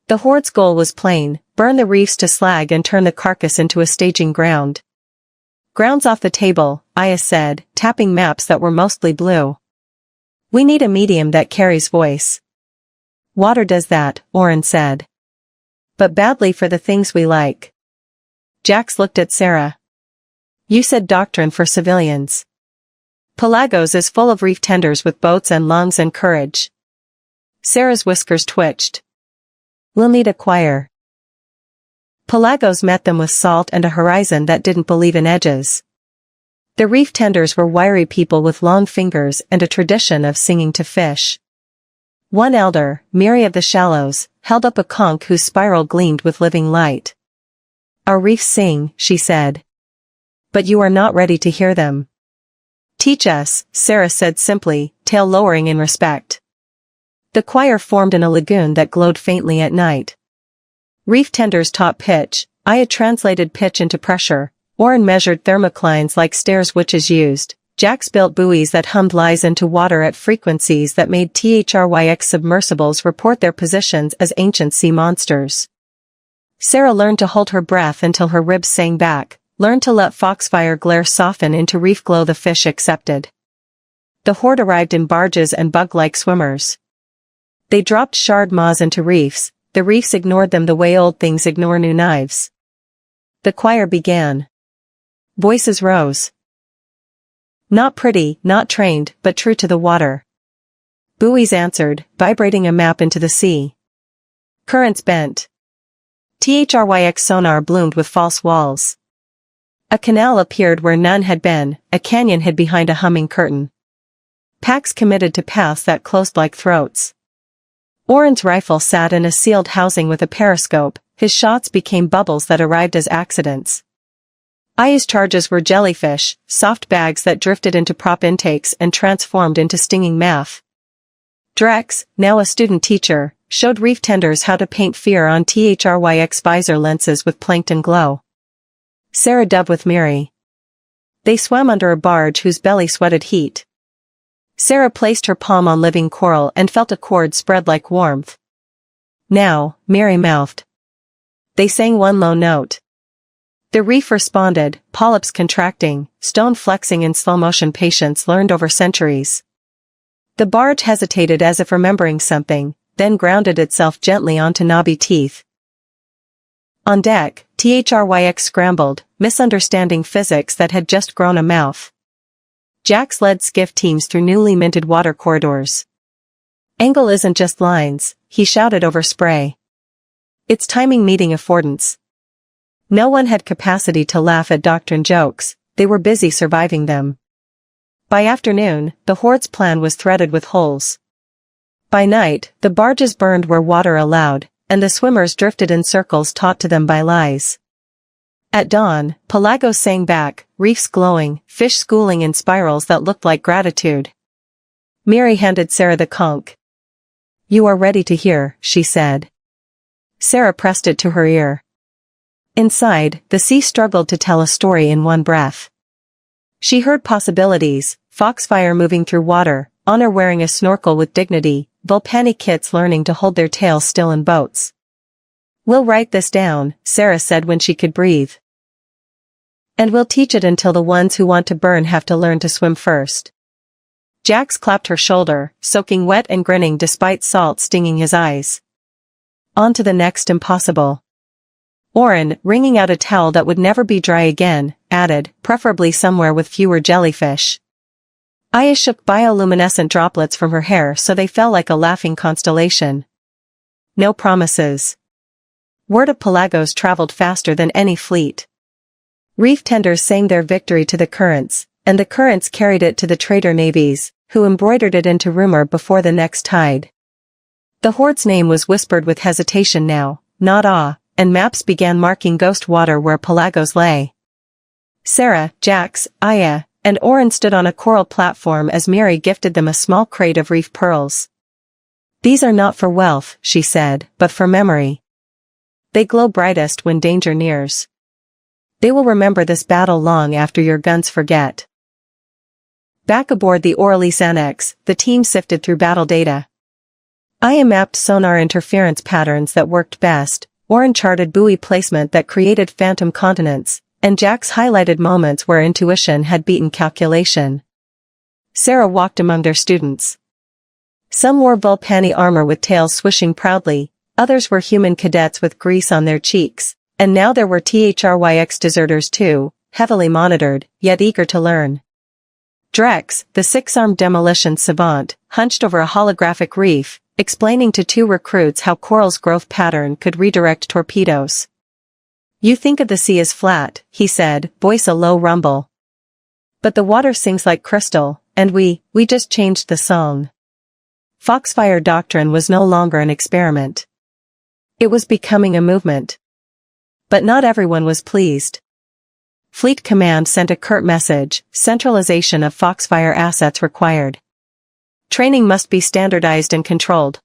A: The Horde's goal was plain, burn the reefs to slag and turn the carcass into a staging ground. Ground's off the table, Aya said, tapping maps that were mostly blue. We need a medium that carries voice. Water does that, Oren said. But badly for the things we like. Jax looked at Sarah. You said doctrine for civilians. Pelagos is full of reef tenders with boats and lungs and courage. Sarah's whiskers twitched. We'll need a choir. Pelagos met them with salt and a horizon that didn't believe in edges. The reef tenders were wiry people with long fingers and a tradition of singing to fish. One elder, Miri of the Shallows, held up a conch whose spiral gleamed with living light. Our reefs sing, she said. But you are not ready to hear them. Teach us, Sarah said simply, tail lowering in respect. The choir formed in a lagoon that glowed faintly at night. Reef tenders taught pitch, Aya translated pitch into pressure, Oren measured thermoclines like stairs witches used, Jax built buoys that hummed lies into water at frequencies that made THRYX submersibles report their positions as ancient sea monsters. Sarah learned to hold her breath until her ribs sang back, learned to let foxfire glare soften into reef glow the fish accepted. The Horde arrived in barges and bug-like swimmers. They dropped shard maws into reefs, the reefs ignored them the way old things ignore new knives. The choir began. Voices rose. Not pretty, not trained, but true to the water. Buoys answered, vibrating a map into the sea. Currents bent. THRYX sonar bloomed with false walls. A canal appeared where none had been, a canyon hid behind a humming curtain. Packs committed to paths that closed like throats. Oren's rifle sat in a sealed housing with a periscope, his shots became bubbles that arrived as accidents. Aya's charges were jellyfish, soft bags that drifted into prop intakes and transformed into stinging math. Drex, now a student teacher, showed reef tenders how to paint fear on THRYX visor lenses with plankton glow. Sarah dubbed with Miri. They swam under a barge whose belly sweated heat. Sarah placed her palm on living coral and felt a cord spread like warmth. Now, Miri mouthed. They sang one low note. The reef responded, polyps contracting, stone flexing in slow motion, patience learned over centuries. The barge hesitated as if remembering something, then grounded itself gently onto knobby teeth. On deck, THRYX scrambled, misunderstanding physics that had just grown a mouth. Jax led skiff teams through newly minted water corridors. Angle isn't just lines, he shouted over spray. It's timing meeting affordance. No one had capacity to laugh at doctrine jokes, they were busy surviving them. By afternoon, the Horde's plan was threaded with holes. By night, the barges burned where water allowed, and the swimmers drifted in circles taught to them by lies. At dawn, Pelagos sang back, reefs glowing, fish schooling in spirals that looked like gratitude. Miri handed Sarah the conch. You are ready to hear, she said. Sarah pressed it to her ear. Inside, the sea struggled to tell a story in one breath. She heard possibilities, foxfire moving through water, Honor wearing a snorkel with dignity, Volpani kits learning to hold their tails still in boats. We'll write this down, Sarah said when she could breathe. And we'll teach it until the ones who want to burn have to learn to swim first. Jax clapped her shoulder, soaking wet and grinning despite salt stinging his eyes. On to the next impossible. Oren, wringing out a towel that would never be dry again, added, preferably somewhere with fewer jellyfish. Aya shook bioluminescent droplets from her hair so they fell like a laughing constellation. no promises. Word of Pelagos traveled faster than any fleet. Reef tenders sang their victory to the currents, and the currents carried it to the trader navies, who embroidered it into rumor before the next tide. The horde's name was whispered with hesitation now, not awe, and maps began marking ghost water where Pelagos lay. Sarah, Jax, Aya, and Oren stood on a coral platform as Mary gifted them a small crate of reef pearls. "These are not for wealth," she said, "but for memory. They glow brightest when danger nears. They will remember this battle long after your guns forget." Back aboard the Orelise Annex, the team sifted through battle data. Aya mapped sonar interference patterns that worked best, Oren charted buoy placement that created phantom continents, and Jax highlighted moments where intuition had beaten calculation. Sarah walked among their students. Some wore Volpani armor with tails swishing proudly, others were human cadets with grease on their cheeks, and now there were THRYX deserters too, heavily monitored, yet eager to learn. Drex, the six-armed demolition savant, hunched over a holographic reef, explaining to two recruits how coral's growth pattern could redirect torpedoes. "You think of the sea as flat," he said, voice a low rumble. "But the water sings like crystal, and we just changed the song." Foxfire doctrine was no longer an experiment. It was becoming a movement. But not everyone was pleased. Fleet Command sent a curt message: centralization of Foxfire assets required. Training must be standardized and controlled.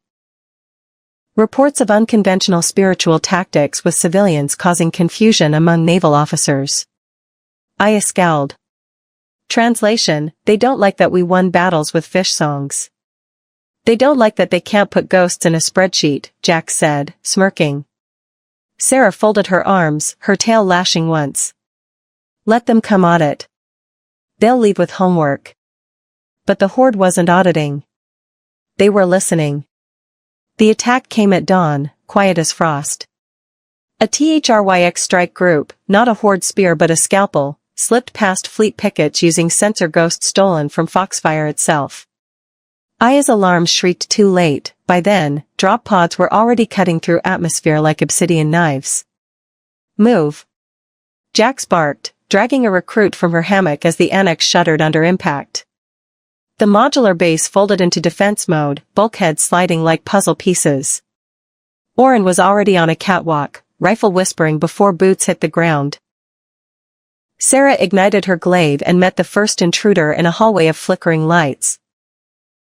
A: Reports of unconventional spiritual tactics with civilians causing confusion among naval officers. Aya scowled. Translation: they don't like that we won battles with fish songs. They don't like that they can't put ghosts in a spreadsheet, Jax said, smirking. Sarah folded her arms, her tail lashing once. "Let them come audit. They'll leave with homework." But the horde wasn't auditing. They were listening. The attack came at dawn, quiet as frost. A THRYX strike group, not a horde spear but a scalpel, slipped past fleet pickets using sensor ghosts stolen from Foxfire itself. Aya's alarm shrieked too late. By then, drop pods were already cutting through atmosphere like obsidian knives. "Move!" Jax barked, dragging a recruit from her hammock as the annex shuddered under impact. The modular base folded into defense mode, bulkheads sliding like puzzle pieces. Oren was already on a catwalk, rifle whispering before boots hit the ground. Sarah ignited her glaive and met the first intruder in a hallway of flickering lights.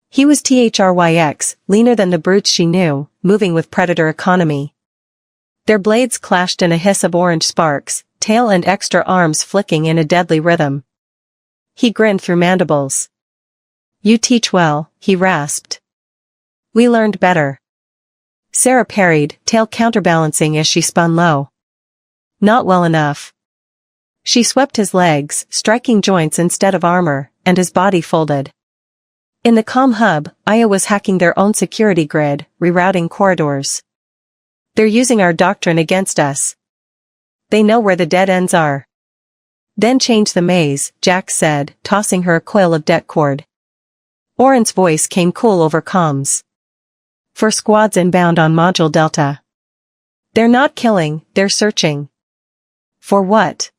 A: He was THRYX, leaner than the brutes she knew, moving with predator economy. Their blades clashed in a hiss of orange sparks, tail and extra arms flicking in a deadly rhythm. He grinned through mandibles. "You teach well," he rasped. "We learned better." Sarah parried, tail counterbalancing as she spun low. "Not well enough." She swept his legs, striking joints instead of armor, and his body folded. In the comm hub, Aya was hacking their own security grid, rerouting corridors. "They're using our doctrine against us. They know where the dead ends are." "Then change the maze," Jax said, tossing her a coil of det cord. Oren's voice came cool over comms. "For squads inbound on Module Delta. They're not killing, they're searching." "For what?"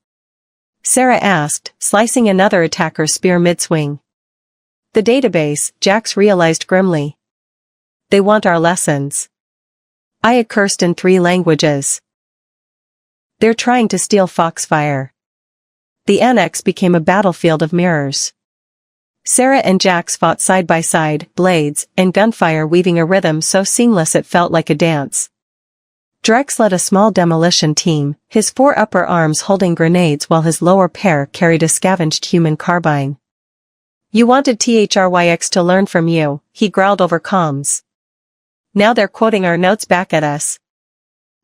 A: Sarah asked, slicing another attacker's spear mid-swing. "The database," Jax realized grimly. "They want our lessons." Aya cursed in 3 languages. "They're trying to steal Foxfire." The annex became a battlefield of mirrors. Sarah and Jax fought side by side, blades and gunfire weaving a rhythm so seamless it felt like a dance. Drex led a small demolition team, his 4 upper arms holding grenades while his lower pair carried a scavenged human carbine. "You wanted THRYX to learn from you," he growled over comms. "Now they're quoting our notes back at us."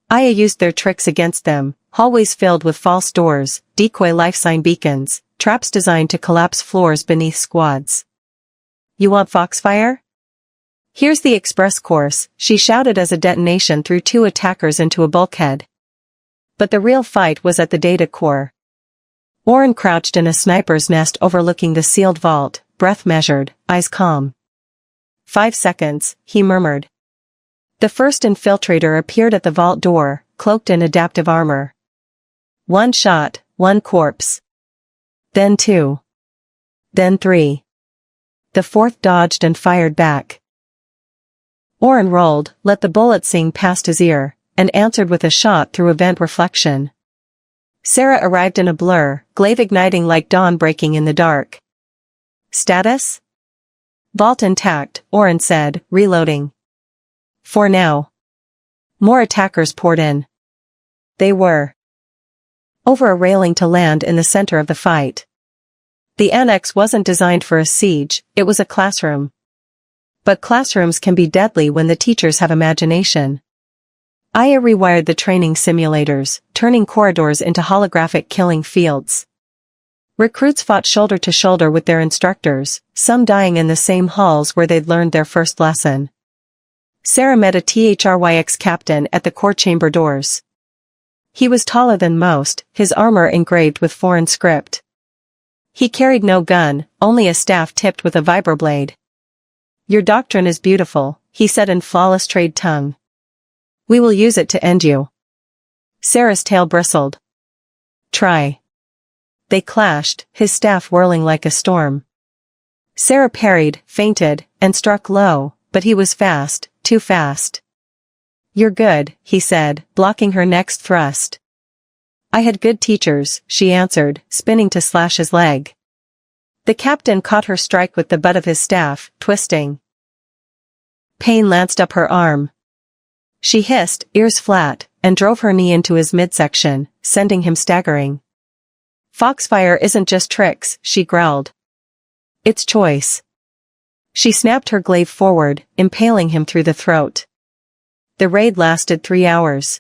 A: Aya used their tricks against them, hallways filled with false doors, decoy life sign beacons, traps designed to collapse floors beneath squads. "You want Foxfire? Here's the express course," she shouted as a detonation threw 2 attackers into a bulkhead. But the real fight was at the data core. Oren crouched in a sniper's nest overlooking the sealed vault, breath measured, eyes calm. 5 seconds, he murmured. The first infiltrator appeared at the vault door, cloaked in adaptive armor. One shot, one corpse. Then two. Then three. The fourth dodged and fired back. Oren rolled, let the bullet sing past his ear, and answered with a shot through a vent reflection. Sarah arrived in a blur, glaive igniting like dawn breaking in the dark. Status? Vault intact, Oren said, reloading. For now. More attackers poured in. They were over a railing to land in the center of the fight. The annex wasn't designed for a siege, it was a classroom. But classrooms can be deadly when the teachers have imagination. Aya rewired the training simulators, turning corridors into holographic killing fields. Recruits fought shoulder to shoulder with their instructors, some dying in the same halls where they'd learned their first lesson. Sarah met a THRYX captain at the core chamber doors. He was taller than most, his armor engraved with foreign script. He carried no gun, only a staff tipped with a vibroblade. Your doctrine is beautiful, he said in flawless trade tongue. We will use it to end you. Sarah's tail bristled. Try. They clashed, his staff whirling like a storm. Sarah parried, feinted, and struck low, but he was fast, too fast. You're good, he said, blocking her next thrust. I had good teachers, she answered, spinning to slash his leg. The captain caught her strike with the butt of his staff, twisting. Pain lanced up her arm. She hissed, ears flat, and drove her knee into his midsection, sending him staggering. Foxfire isn't just tricks, she growled. It's choice. She snapped her glaive forward, impaling him through the throat. The raid lasted 3 hours.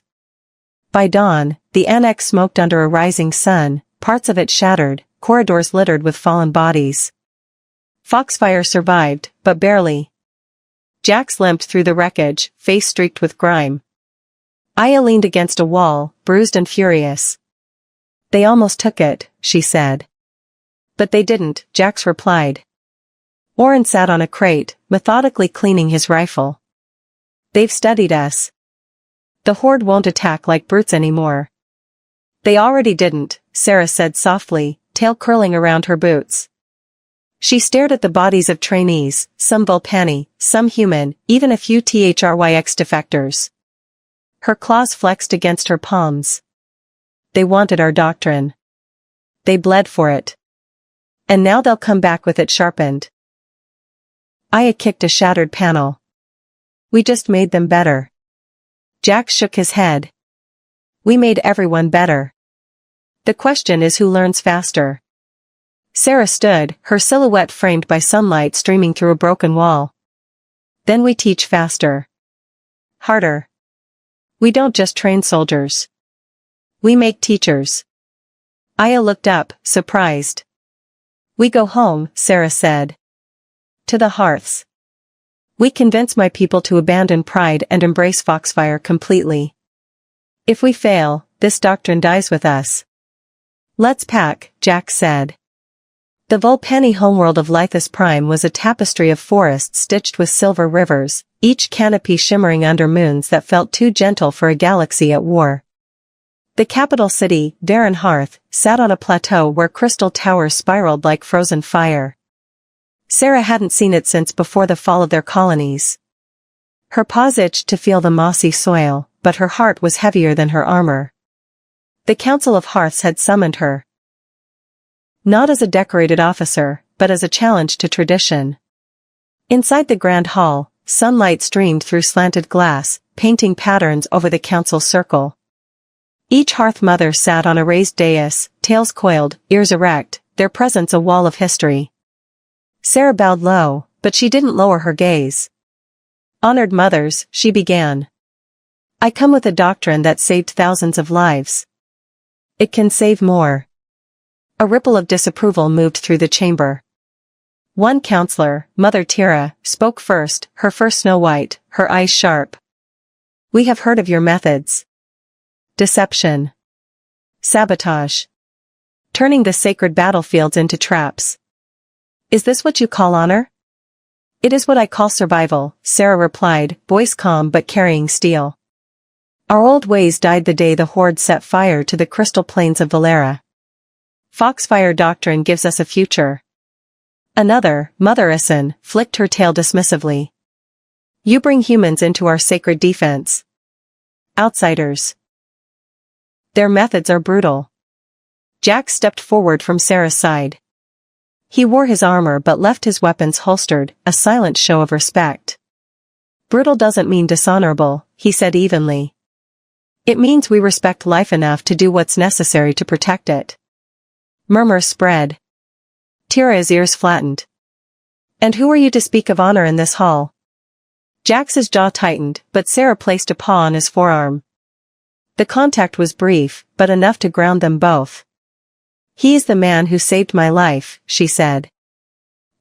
A: By dawn, the annex smoked under a rising sun, parts of it shattered, corridors littered with fallen bodies. Foxfire survived, but barely. Jax limped through the wreckage, face streaked with grime. Aya leaned against a wall, bruised and furious. They almost took it, she said. But they didn't, Jax replied. Oren sat on a crate, methodically cleaning his rifle. They've studied us. The Horde won't attack like brutes anymore. They already didn't, Sarah said softly, tail curling around her boots. She stared at the bodies of trainees, some Volpani, some human, even a few THRYX defectors. Her claws flexed against her palms. They wanted our doctrine. They bled for it. And now they'll come back with it sharpened. Aya kicked a shattered panel. We just made them better. Jack shook his head. We made everyone better. The question is who learns faster. Sarah stood, her silhouette framed by sunlight streaming through a broken wall. Then we teach faster. Harder. We don't just train soldiers. We make teachers. Aya looked up, surprised. We go home, Sarah said. To the hearths. We convince my people to abandon pride and embrace Foxfire completely. If we fail, this doctrine dies with us. Let's pack, Jack said. The Volpani homeworld of Lythus Prime was a tapestry of forests stitched with silver rivers, each canopy shimmering under moons that felt too gentle for a galaxy at war. The capital city, Varen Hearth, sat on a plateau where crystal towers spiraled like frozen fire. Sarah hadn't seen it since before the fall of their colonies. Her paws itched to feel the mossy soil, but her heart was heavier than her armor. The Council of Hearths had summoned her. Not as a decorated officer, but as a challenge to tradition. Inside the grand hall, sunlight streamed through slanted glass, painting patterns over the council circle. Each hearth mother sat on a raised dais, tails coiled, ears erect, their presence a wall of history. Sarah bowed low, but she didn't lower her gaze. Honored mothers, she began. I come with a doctrine that saved thousands of lives. It can save more. A ripple of disapproval moved through the chamber. One counselor, Mother Tira, spoke first, her fur snow-white, her eyes sharp. We have heard of your methods. Deception. Sabotage. Turning the sacred battlefields into traps. Is this what you call honor? It is what I call survival, Sarah replied, voice calm but carrying steel. Our old ways died the day the Horde set fire to the crystal plains of Valera. Foxfire doctrine gives us a future. Another, Mother Isin, flicked her tail dismissively. You bring humans into our sacred defense. Outsiders. Their methods are brutal. Jack stepped forward from Sarah's side. He wore his armor but left his weapons holstered, a silent show of respect. Brutal doesn't mean dishonorable, he said evenly. It means we respect life enough to do what's necessary to protect it. Murmurs spread. Tira's ears flattened. And who are you to speak of honor in this hall? Jax's jaw tightened, but Sarah placed a paw on his forearm. The contact was brief, but enough to ground them both. He is the man who saved my life, she said.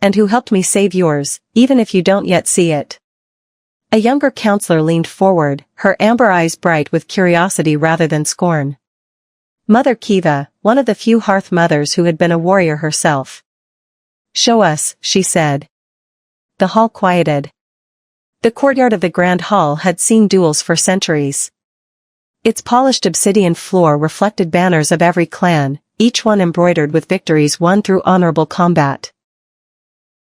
A: And who helped me save yours, even if you don't yet see it. A younger counselor leaned forward, her amber eyes bright with curiosity rather than scorn. Mother Kiva, one of the few Hearth mothers who had been a warrior herself. Show us, she said. The hall quieted. The courtyard of the Grand Hall had seen duels for centuries. Its polished obsidian floor reflected banners of every clan, each one embroidered with victories won through honorable combat.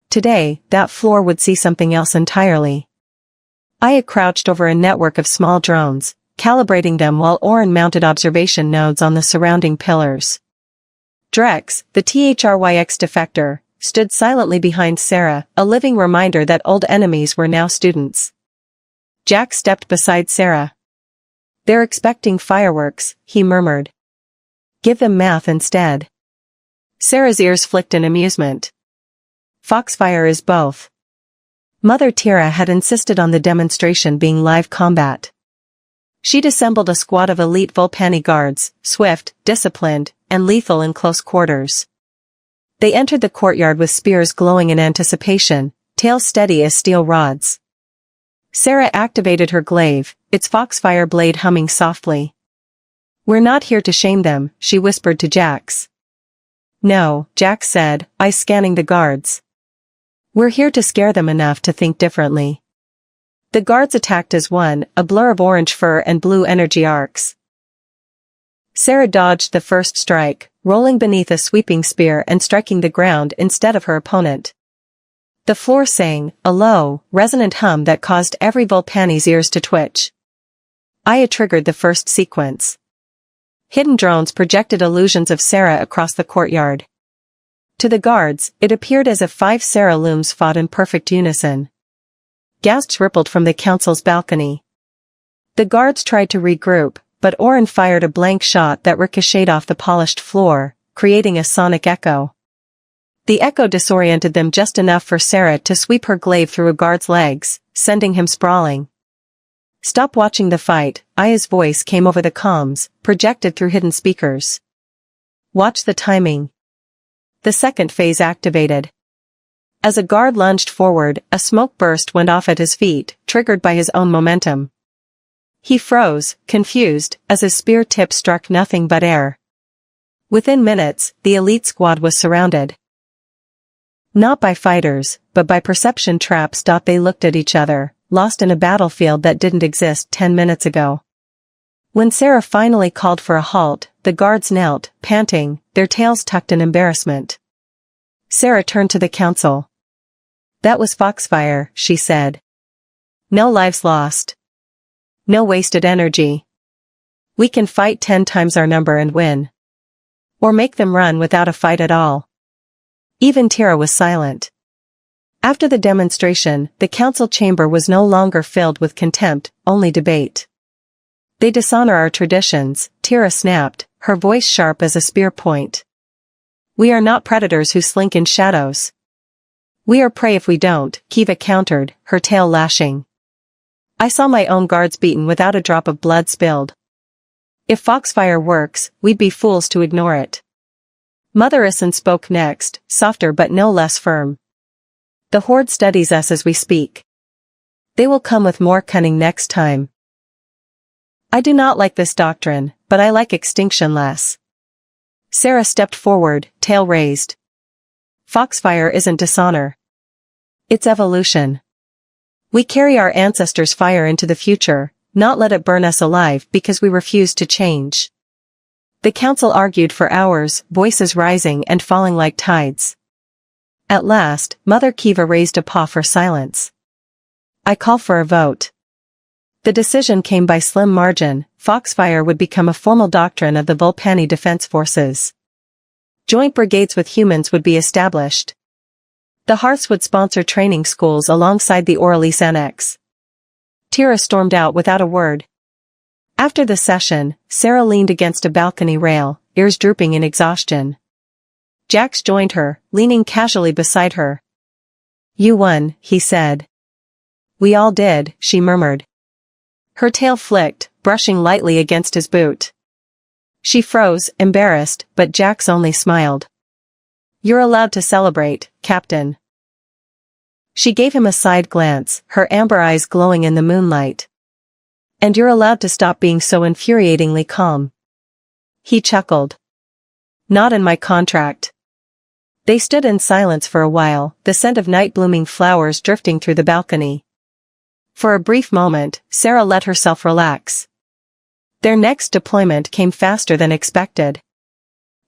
A: Today, that floor would see something else entirely. Aya crouched over a network of small drones, calibrating them while Orin mounted observation nodes on the surrounding pillars. Drex, the THRYX defector, stood silently behind Sarah, a living reminder that old enemies were now students. Jack stepped beside Sarah. They're expecting fireworks, he murmured. Give them math instead. Sarah's ears flicked in amusement. Foxfire is both. Mother Tira had insisted on the demonstration being live combat. She'd assembled a squad of elite Volpani guards, swift, disciplined, and lethal in close quarters. They entered the courtyard with spears glowing in anticipation, tails steady as steel rods. Sarah activated her glaive, its foxfire blade humming softly. We're not here to shame them, she whispered to Jax. No, Jax said, eyes scanning the guards. We're here to scare them enough to think differently. The guards attacked as one, a blur of orange fur and blue energy arcs. Sarah dodged the first strike, rolling beneath a sweeping spear and striking the ground instead of her opponent. The floor sang, a low, resonant hum that caused every Volpani's ears to twitch. Aya triggered the first sequence. Hidden drones projected illusions of Sarah across the courtyard. To the guards, it appeared as if 5 Sarah looms fought in perfect unison. Gasps rippled from the council's balcony. The guards tried to regroup, but Orin fired a blank shot that ricocheted off the polished floor, creating a sonic echo. The echo disoriented them just enough for Sarah to sweep her glaive through a guard's legs, sending him sprawling. Stop watching the fight, Aya's voice came over the comms, projected through hidden speakers. Watch the timing. The second phase activated. As a guard lunged forward, a smoke burst went off at his feet, triggered by his own momentum. He froze, confused, as his spear tip struck nothing but air. Within minutes, the elite squad was surrounded. Not by fighters, but by perception traps. They looked at each other, lost in a battlefield that didn't exist 10 minutes ago. When Sarah finally called for a halt, the guards knelt, panting, their tails tucked in embarrassment. Sarah turned to the council. That was Foxfire, she said. No lives lost. No wasted energy. We can fight 10 times our number and win. Or make them run without a fight at all. Even Tira was silent. After the demonstration, the council chamber was no longer filled with contempt, only debate. They dishonor our traditions, Tira snapped, her voice sharp as a spear point. We are not predators who slink in shadows. We are prey if we don't, Kiva countered, her tail lashing. I saw my own guards beaten without a drop of blood spilled. If Foxfire works, we'd be fools to ignore it. Mother Isin spoke next, softer but no less firm. The Horde studies us as we speak. They will come with more cunning next time. I do not like this doctrine, but I like extinction less. Sarah stepped forward, tail raised. Foxfire isn't dishonor. It's evolution. We carry our ancestors' fire into the future, not let it burn us alive because we refuse to change. The council argued for hours, voices rising and falling like tides. At last, Mother Kiva raised a paw for silence. I call for a vote. The decision came by slim margin. Foxfire would become a formal doctrine of the Volpani Defense Forces. Joint brigades with humans would be established. The Hearths would sponsor training schools alongside the Oralise Annex. Tira stormed out without a word. After the session, Sarah leaned against a balcony rail, ears drooping in exhaustion. Jax joined her, leaning casually beside her. You won, he said. We all did, she murmured. Her tail flicked, brushing lightly against his boot. She froze, embarrassed, but Jax only smiled. You're allowed to celebrate, Captain. She gave him a side glance, her amber eyes glowing in the moonlight. And you're allowed to stop being so infuriatingly calm. He chuckled. Not in my contract. They stood in silence for a while, the scent of night-blooming flowers drifting through the balcony. For a brief moment, Sarah let herself relax. Their next deployment came faster than expected.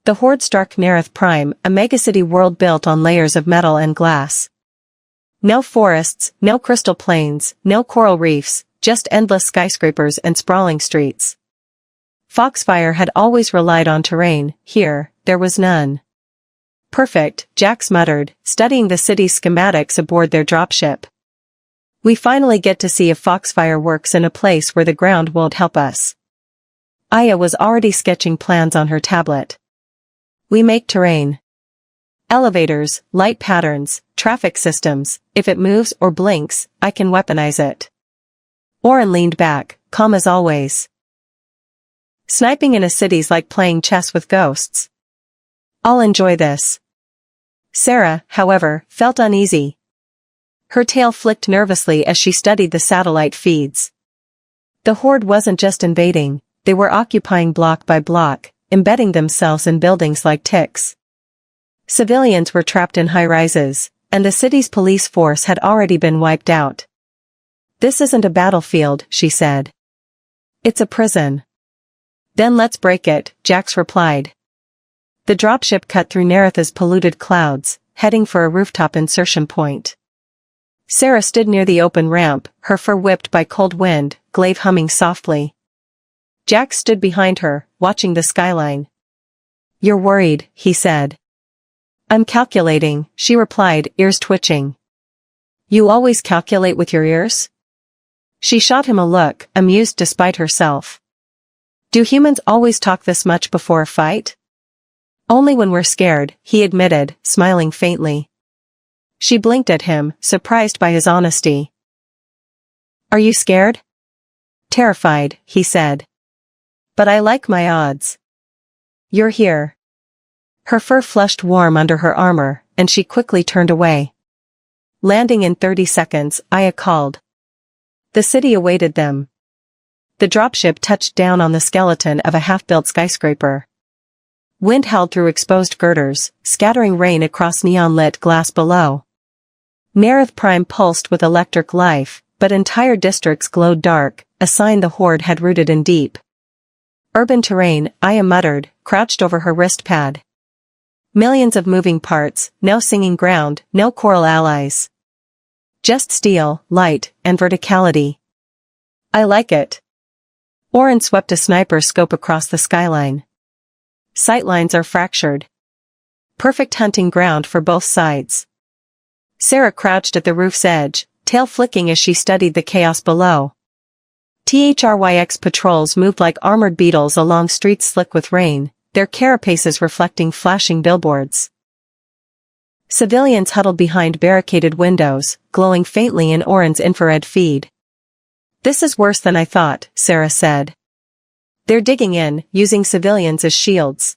A: The Horde struck Nerith Prime, a megacity world built on layers of metal and glass. No forests, no crystal plains, no coral reefs, just endless skyscrapers and sprawling streets. Foxfire had always relied on terrain. Here, there was none. Perfect, Jax muttered, studying the city's schematics aboard their dropship. We finally get to see if Foxfire works in a place where the ground won't help us. Aya was already sketching plans on her tablet. We make terrain. Elevators, light patterns, traffic systems. If it moves or blinks, I can weaponize it. Oren leaned back, calm as always. Sniping in a city's like playing chess with ghosts. I'll enjoy this. Sarah, however, felt uneasy. Her tail flicked nervously as she studied the satellite feeds. The Horde wasn't just invading, they were occupying block by block, embedding themselves in buildings like ticks. Civilians were trapped in high-rises, and the city's police force had already been wiped out. This isn't a battlefield, she said. It's a prison. Then let's break it, Jax replied. The dropship cut through Nerith's polluted clouds, heading for a rooftop insertion point. Sarah stood near the open ramp, her fur whipped by cold wind, glaive humming softly. Jax stood behind her, watching the skyline. You're worried, he said. I'm calculating, she replied, ears twitching. You always calculate with your ears? She shot him a look, amused despite herself. Do humans always talk this much before a fight? Only when we're scared, he admitted, smiling faintly. She blinked at him, surprised by his honesty. Are you scared? Terrified, he said. But I like my odds. You're here. Her fur flushed warm under her armor, and she quickly turned away. Landing in 30 seconds, Aya called. The city awaited them. The dropship touched down on the skeleton of a half-built skyscraper. Wind howled through exposed girders, scattering rain across neon-lit glass below. Nerith Prime pulsed with electric life, but entire districts glowed dark, a sign the Horde had rooted in deep. Urban terrain, Aya muttered, crouched over her wrist pad. Millions of moving parts, no singing ground, no choral allies. Just steel, light, and verticality. I like it. Oren swept a sniper scope across the skyline. Sightlines are fractured. Perfect hunting ground for both sides. Sarah crouched at the roof's edge, tail flicking as she studied the chaos below. THRYX patrols moved like armored beetles along streets slick with rain, their carapaces reflecting flashing billboards. Civilians huddled behind barricaded windows, glowing faintly in Oren's infrared feed. This is worse than I thought, Sarah said. They're digging in, using civilians as shields.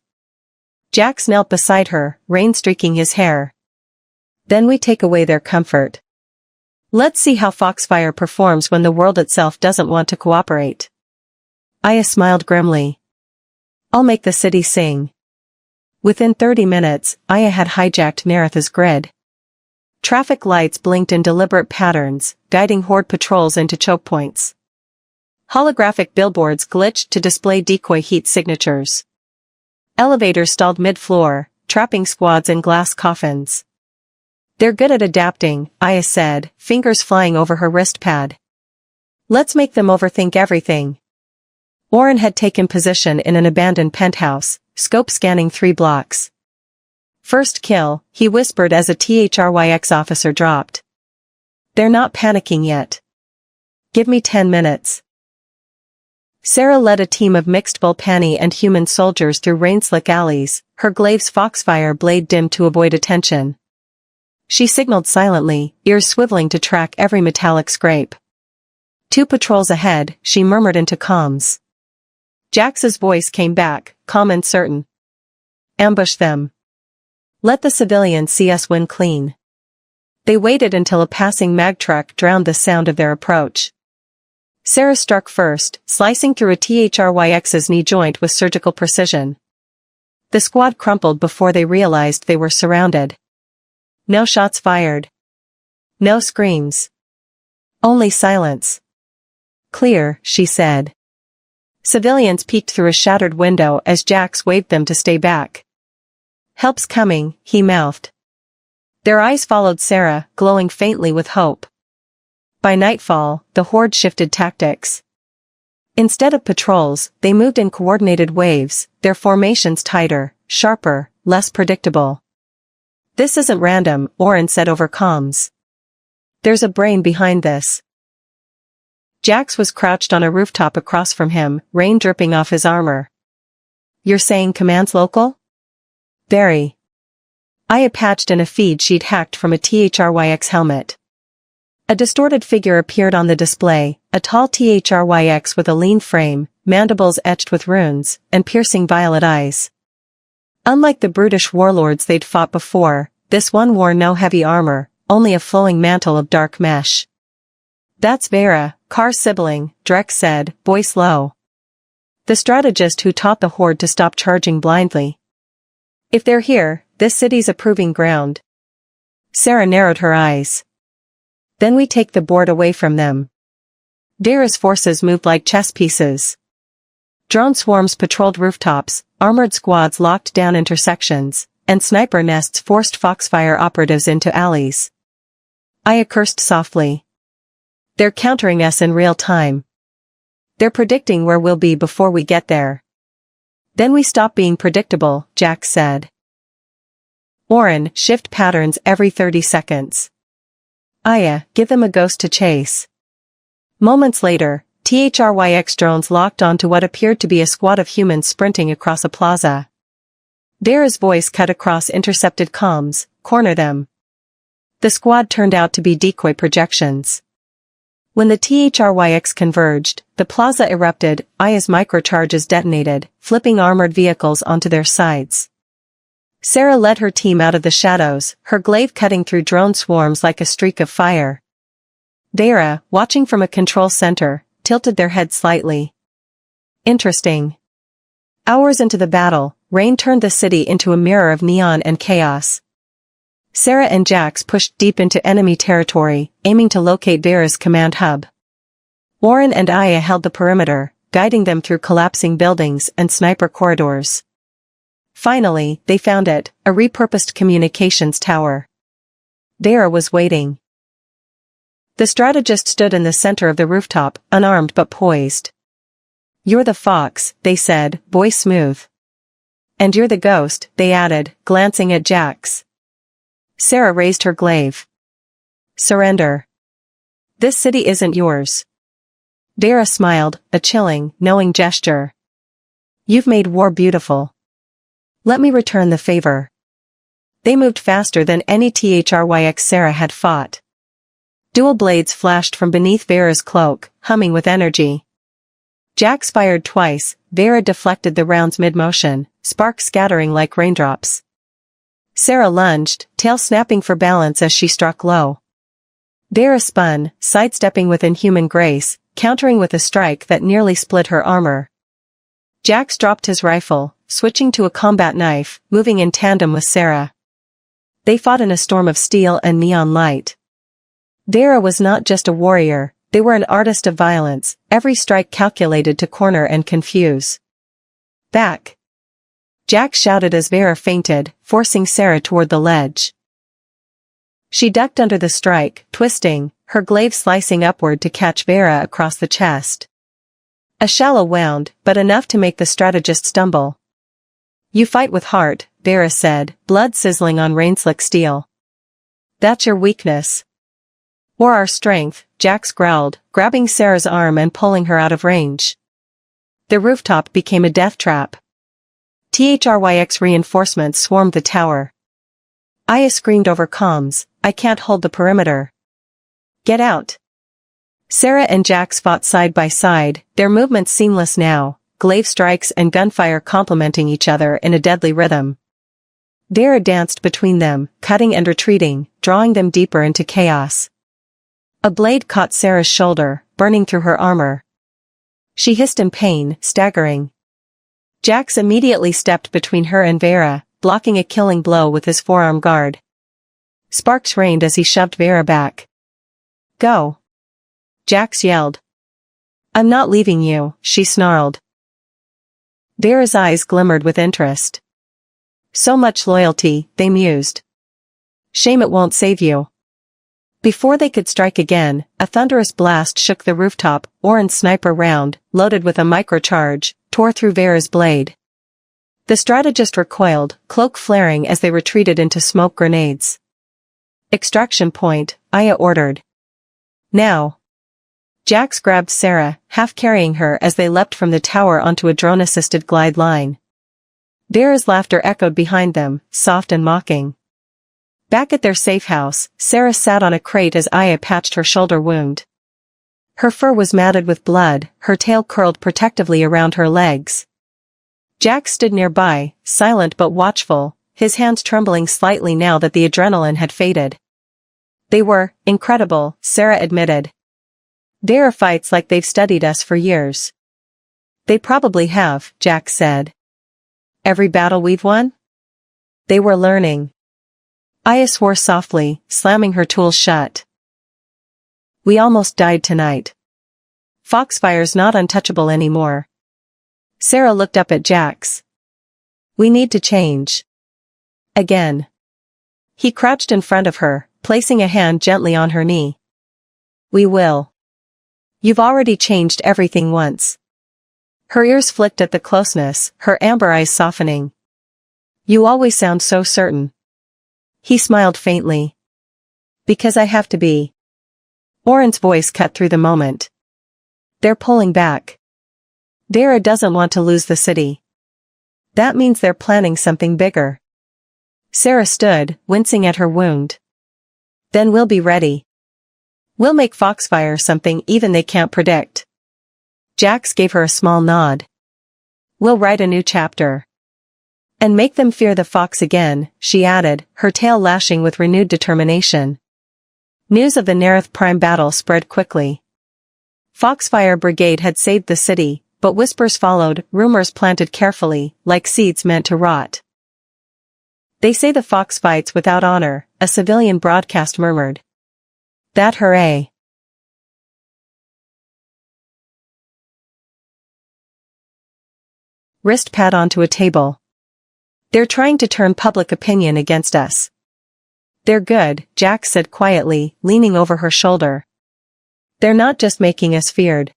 A: Jax knelt beside her, rain streaking his hair. Then we take away their comfort. Let's see how Foxfire performs when the world itself doesn't want to cooperate. Aya smiled grimly. I'll make the city sing. Within 30 minutes, Aya had hijacked Nerith's grid. Traffic lights blinked in deliberate patterns, guiding horde patrols into choke points. Holographic billboards glitched to display decoy heat signatures. Elevators stalled mid-floor, trapping squads in glass coffins. "They're good at adapting," Aya said, fingers flying over her wrist pad. "Let's make them overthink everything." Warren had taken position in an abandoned penthouse, scope scanning 3 blocks. "First kill," he whispered as a THRYX officer dropped. "They're not panicking yet. Give me 10 minutes. Sarah led a team of mixed Volpani and human soldiers through rain-slick alleys, her glaive's foxfire blade dimmed to avoid attention. She signaled silently, ears swiveling to track every metallic scrape. 2 patrols ahead, she murmured into comms. Jax's voice came back, calm and certain. "Ambush them. Let the civilians see us win clean." They waited until a passing mag truck drowned the sound of their approach. Sarah struck first, slicing through a THRYX's knee joint with surgical precision. The squad crumpled before they realized they were surrounded. No shots fired. No screams. Only silence. "Clear," she said. Civilians peeked through a shattered window as Jax waved them to stay back. "Help's coming," he mouthed. Their eyes followed Sarah, glowing faintly with hope. By nightfall, the horde shifted tactics. Instead of patrols, they moved in coordinated waves, their formations tighter, sharper, less predictable. "This isn't random," Oren said over comms. "There's a brain behind this." Jax was crouched on a rooftop across from him, rain dripping off his armor. "You're saying command's local?" "Very." Aya patched in a feed she'd hacked from a THRYX helmet. A distorted figure appeared on the display, a tall THRYX with a lean frame, mandibles etched with runes, and piercing violet eyes. Unlike the brutish warlords they'd fought before, this one wore no heavy armor, only a flowing mantle of dark mesh. "That's Vera, Car Sibling," Drek said, voice low. "The strategist who taught the horde to stop charging blindly. If they're here, this city's a proving ground." Sarah narrowed her eyes. "Then we take the board away from them." Vera's forces moved like chess pieces. Drone swarms patrolled rooftops, armored squads locked down intersections, and sniper nests forced Foxfire operatives into alleys. Aya cursed softly. "They're countering us in real time. They're predicting where we'll be before we get there." "Then we stop being predictable," Jax said. "Warren, shift patterns every 30 seconds. Aya, give them a ghost to chase." Moments later, THRYX drones locked onto what appeared to be a squad of humans sprinting across a plaza. Vera's voice cut across intercepted comms, "Corner them." The squad turned out to be decoy projections. When the THRYX converged, the plaza erupted, Aya's microcharges detonated, flipping armored vehicles onto their sides. Sarah led her team out of the shadows, her glaive cutting through drone swarms like a streak of fire. Vera, watching from a control center, tilted their head slightly. "Interesting." Hours into the battle, rain turned the city into a mirror of neon and chaos. Sarah and Jax pushed deep into enemy territory, aiming to locate Vera's command hub. Warren and Aya held the perimeter, guiding them through collapsing buildings and sniper corridors. Finally, they found it, a repurposed communications tower. Vera was waiting. The strategist stood in the center of the rooftop, unarmed but poised. "You're the fox," they said, voice smooth. "And you're the ghost," they added, glancing at Jax. Sarah raised her glaive. "Surrender. This city isn't yours." Vera smiled, a chilling, knowing gesture. "You've made war beautiful. Let me return the favor." They moved faster than any THRYX Sarah had fought. Dual blades flashed from beneath Vera's cloak, humming with energy. Jax fired twice, Vera deflected the rounds mid-motion, sparks scattering like raindrops. Sarah lunged, tail snapping for balance as she struck low. Vera spun, sidestepping with inhuman grace, countering with a strike that nearly split her armor. Jax dropped his rifle, switching to a combat knife, moving in tandem with Sarah. They fought in a storm of steel and neon light. Vera was not just a warrior, they were an artist of violence, every strike calculated to corner and confuse. Back! Jack shouted as Vera fainted, forcing Sarah toward the ledge. She ducked under the strike, twisting, her glaive slicing upward to catch Vera across the chest. A shallow wound, but enough to make the strategist stumble. You fight with heart, Vera said, blood sizzling on rain-slick steel. That's your weakness. Or our strength, Jax growled, grabbing Sarah's arm and pulling her out of range. The rooftop became a death trap. THRYX reinforcements swarmed the tower. Aya screamed over comms, I can't hold the perimeter. Get out. Sarah and Jax fought side by side, their movements seamless now, glaive strikes and gunfire complementing each other in a deadly rhythm. Vera danced between them, cutting and retreating, drawing them deeper into chaos. A blade caught Sarah's shoulder, burning through her armor. She hissed in pain, staggering. Jax immediately stepped between her and Vera, blocking a killing blow with his forearm guard. Sparks rained as he shoved Vera back. Go! Jax yelled. I'm not leaving you, she snarled. Vera's eyes glimmered with interest. So much loyalty, they mused. Shame it won't save you. Before they could strike again, a thunderous blast shook the rooftop, Oren's sniper round, loaded with a microcharge, tore through Vera's blade. The strategist recoiled, cloak flaring as they retreated into smoke grenades. Extraction point, Aya ordered. Now. Jax grabbed Sarah, half carrying her as they leapt from the tower onto a drone-assisted glide line. Vera's laughter echoed behind them, soft and mocking. Back at their safe house, Sarah sat on a crate as Aya patched her shoulder wound. Her fur was matted with blood, her tail curled protectively around her legs. Jack stood nearby, silent but watchful, his hands trembling slightly now that the adrenaline had faded. They were incredible, Sarah admitted. Vera fights like they've studied us for years. They probably have, Jack said. Every battle we've won? They were learning. Aya swore softly, slamming her tools shut. We almost died tonight. Foxfire's not untouchable anymore. Sarah looked up at Jax. We need to change. Again. He crouched in front of her, placing a hand gently on her knee. We will. You've already changed everything once. Her ears flicked at the closeness, her amber eyes softening. You always sound so certain. He smiled faintly. Because I have to be. Oren's voice cut through the moment. They're pulling back. Vera doesn't want to lose the city. That means they're planning something bigger. Sarah stood, wincing at her wound. Then we'll be ready. We'll make Foxfire something even they can't predict. Jax gave her a small nod. We'll write a new chapter. And make them fear the fox again, she added, her tail lashing with renewed determination. News of the Nerith Prime battle spread quickly. Foxfire Brigade had saved the city, but whispers followed, rumors planted carefully, like seeds meant to rot. They say the fox fights without honor, a civilian broadcast murmured. That hooray. Wrist pad onto a table. They're trying to turn public opinion against us. They're good, Jack said quietly, leaning over her shoulder. They're not just making us feared.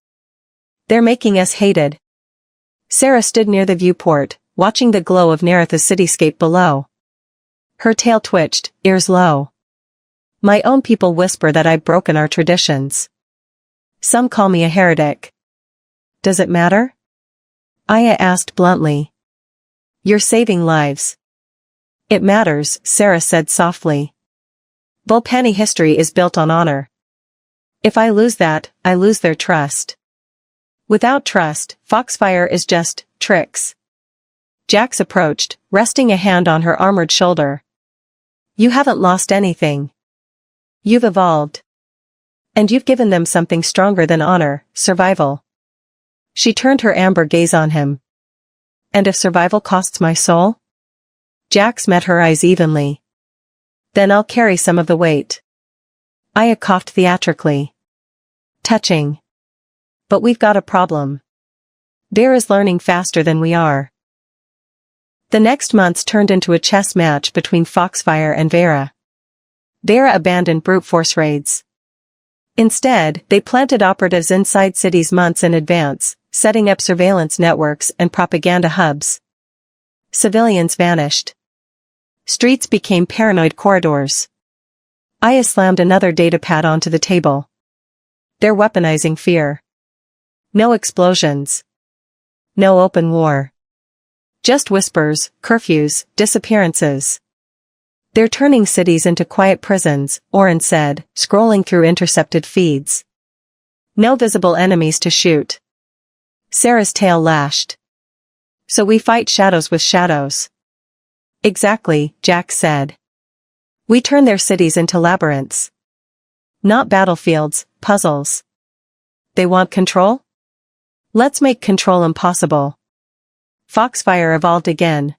A: They're making us hated. Sarah stood near the viewport, watching the glow of Nerith's cityscape below. Her tail twitched, ears low. My own people whisper that I've broken our traditions. Some call me a heretic. Does it matter? Aya asked bluntly. You're saving lives. It matters, Sarah said softly. Volpani history is built on honor. If I lose that, I lose their trust. Without trust, Foxfire is just tricks. Jax approached, resting a hand on her armored shoulder. You haven't lost anything. You've evolved. And you've given them something stronger than honor, survival. She turned her amber gaze on him. And if survival costs my soul? Jax met her eyes evenly. Then I'll carry some of the weight. Aya coughed theatrically. Touching. But we've got a problem. Vera's learning faster than we are. The next months turned into a chess match between Foxfire and Vera. Vera abandoned brute force raids. Instead, they planted operatives inside cities months in advance, setting up surveillance networks and propaganda hubs. Civilians vanished. Streets became paranoid corridors. Aya slammed another datapad onto the table. They're weaponizing fear. No explosions. No open war. Just whispers, curfews, disappearances. They're turning cities into quiet prisons, Oren said, scrolling through intercepted feeds. No visible enemies to shoot. Sarah's tail lashed. So we fight shadows with shadows. Exactly, Jack said. We turn their cities into labyrinths. Not battlefields, puzzles. They want control? Let's make control impossible. Foxfire evolved again.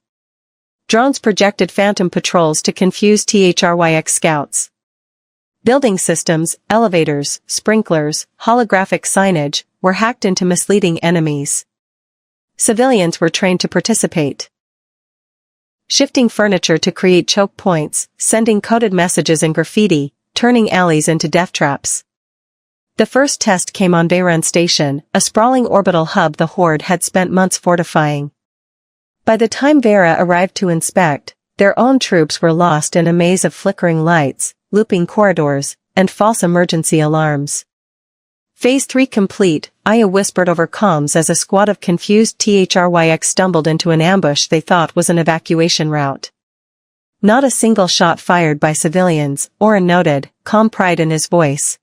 A: Drones projected phantom patrols to confuse THRYX scouts. Building systems, elevators, sprinklers, holographic signage, were hacked into misleading enemies. Civilians were trained to participate. Shifting furniture to create choke points, sending coded messages and graffiti, turning alleys into death traps. The first test came on Veyron Station, a sprawling orbital hub the Horde had spent months fortifying. By the time Vera arrived to inspect, their own troops were lost in a maze of flickering lights, looping corridors, and false emergency alarms. Phase 3 complete, Aya whispered over comms as a squad of confused THRYX stumbled into an ambush they thought was an evacuation route. Not a single shot fired by civilians, Oren noted, calm pride in his voice.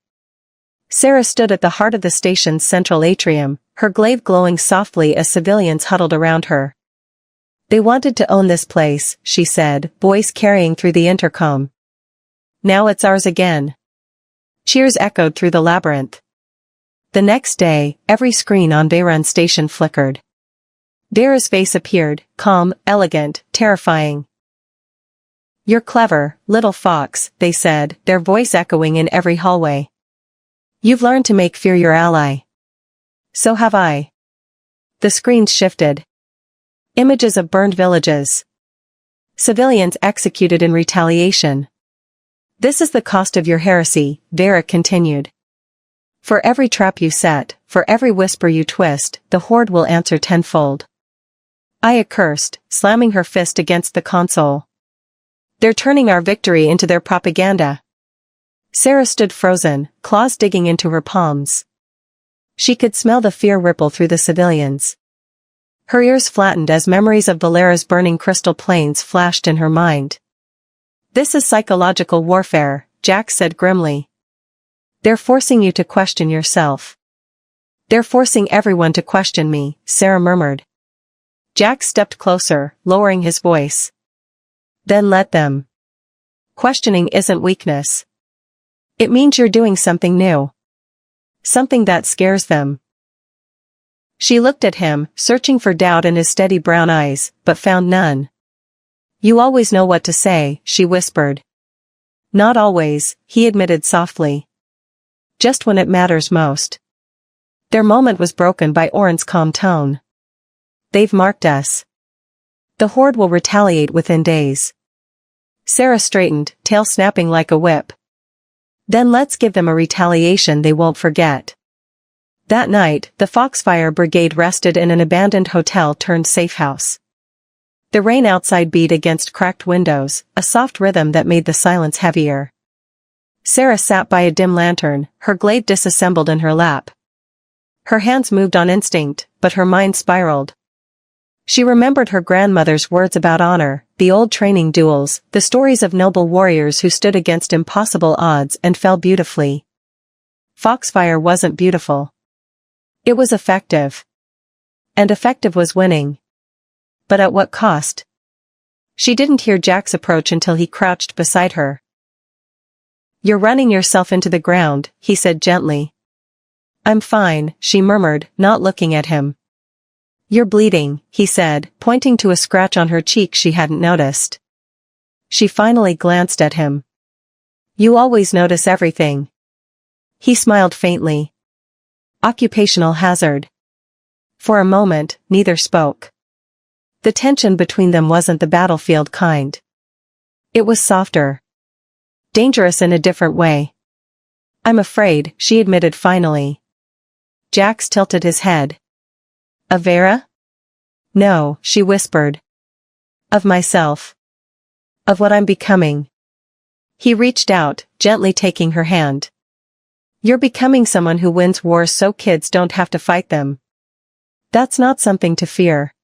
A: Sarah stood at the heart of the station's central atrium, her glaive glowing softly as civilians huddled around her. They wanted to own this place, she said, voice carrying through the intercom. Now it's ours again. Cheers echoed through the labyrinth. The next day, every screen on Veyron Station flickered. Vera's face appeared, calm, elegant, terrifying. You're clever, little fox, they said, their voice echoing in every hallway. You've learned to make fear your ally. So have I. The screens shifted. Images of burned villages. Civilians executed in retaliation. This is the cost of your heresy, Vera continued. For every trap you set, for every whisper you twist, the Horde will answer tenfold. Aya cursed, slamming her fist against the console. They're turning our victory into their propaganda. Sarah stood frozen, claws digging into her palms. She could smell the fear ripple through the civilians. Her ears flattened as memories of Valera's burning crystal plains flashed in her mind. This is psychological warfare, Jack said grimly. They're forcing you to question yourself. They're forcing everyone to question me, Sarah murmured. Jack stepped closer, lowering his voice. Then let them. Questioning isn't weakness. It means you're doing something new. Something that scares them. She looked at him, searching for doubt in his steady brown eyes, but found none. You always know what to say, she whispered. Not always, he admitted softly. Just when it matters most. Their moment was broken by Oren's calm tone. They've marked us. The Horde will retaliate within days. Sarah straightened, tail snapping like a whip. Then let's give them a retaliation they won't forget. That night, the Foxfire Brigade rested in an abandoned hotel turned safe house. The rain outside beat against cracked windows, a soft rhythm that made the silence heavier. Sarah sat by a dim lantern, her glaive disassembled in her lap. Her hands moved on instinct, but her mind spiraled. She remembered her grandmother's words about honor, the old training duels, the stories of noble warriors who stood against impossible odds and fell beautifully. Foxfire wasn't beautiful. It was effective. And effective was winning. But at what cost? She didn't hear Jack's approach until he crouched beside her. You're running yourself into the ground, he said gently. I'm fine, she murmured, not looking at him. You're bleeding, he said, pointing to a scratch on her cheek she hadn't noticed. She finally glanced at him. You always notice everything. He smiled faintly. Occupational hazard. For a moment, neither spoke. The tension between them wasn't the battlefield kind. It was softer. Dangerous in a different way. I'm afraid, she admitted finally. Jax tilted his head. Of Vera? No, she whispered. Of myself. Of what I'm becoming. He reached out, gently taking her hand. You're becoming someone who wins wars so kids don't have to fight them. That's not something to fear.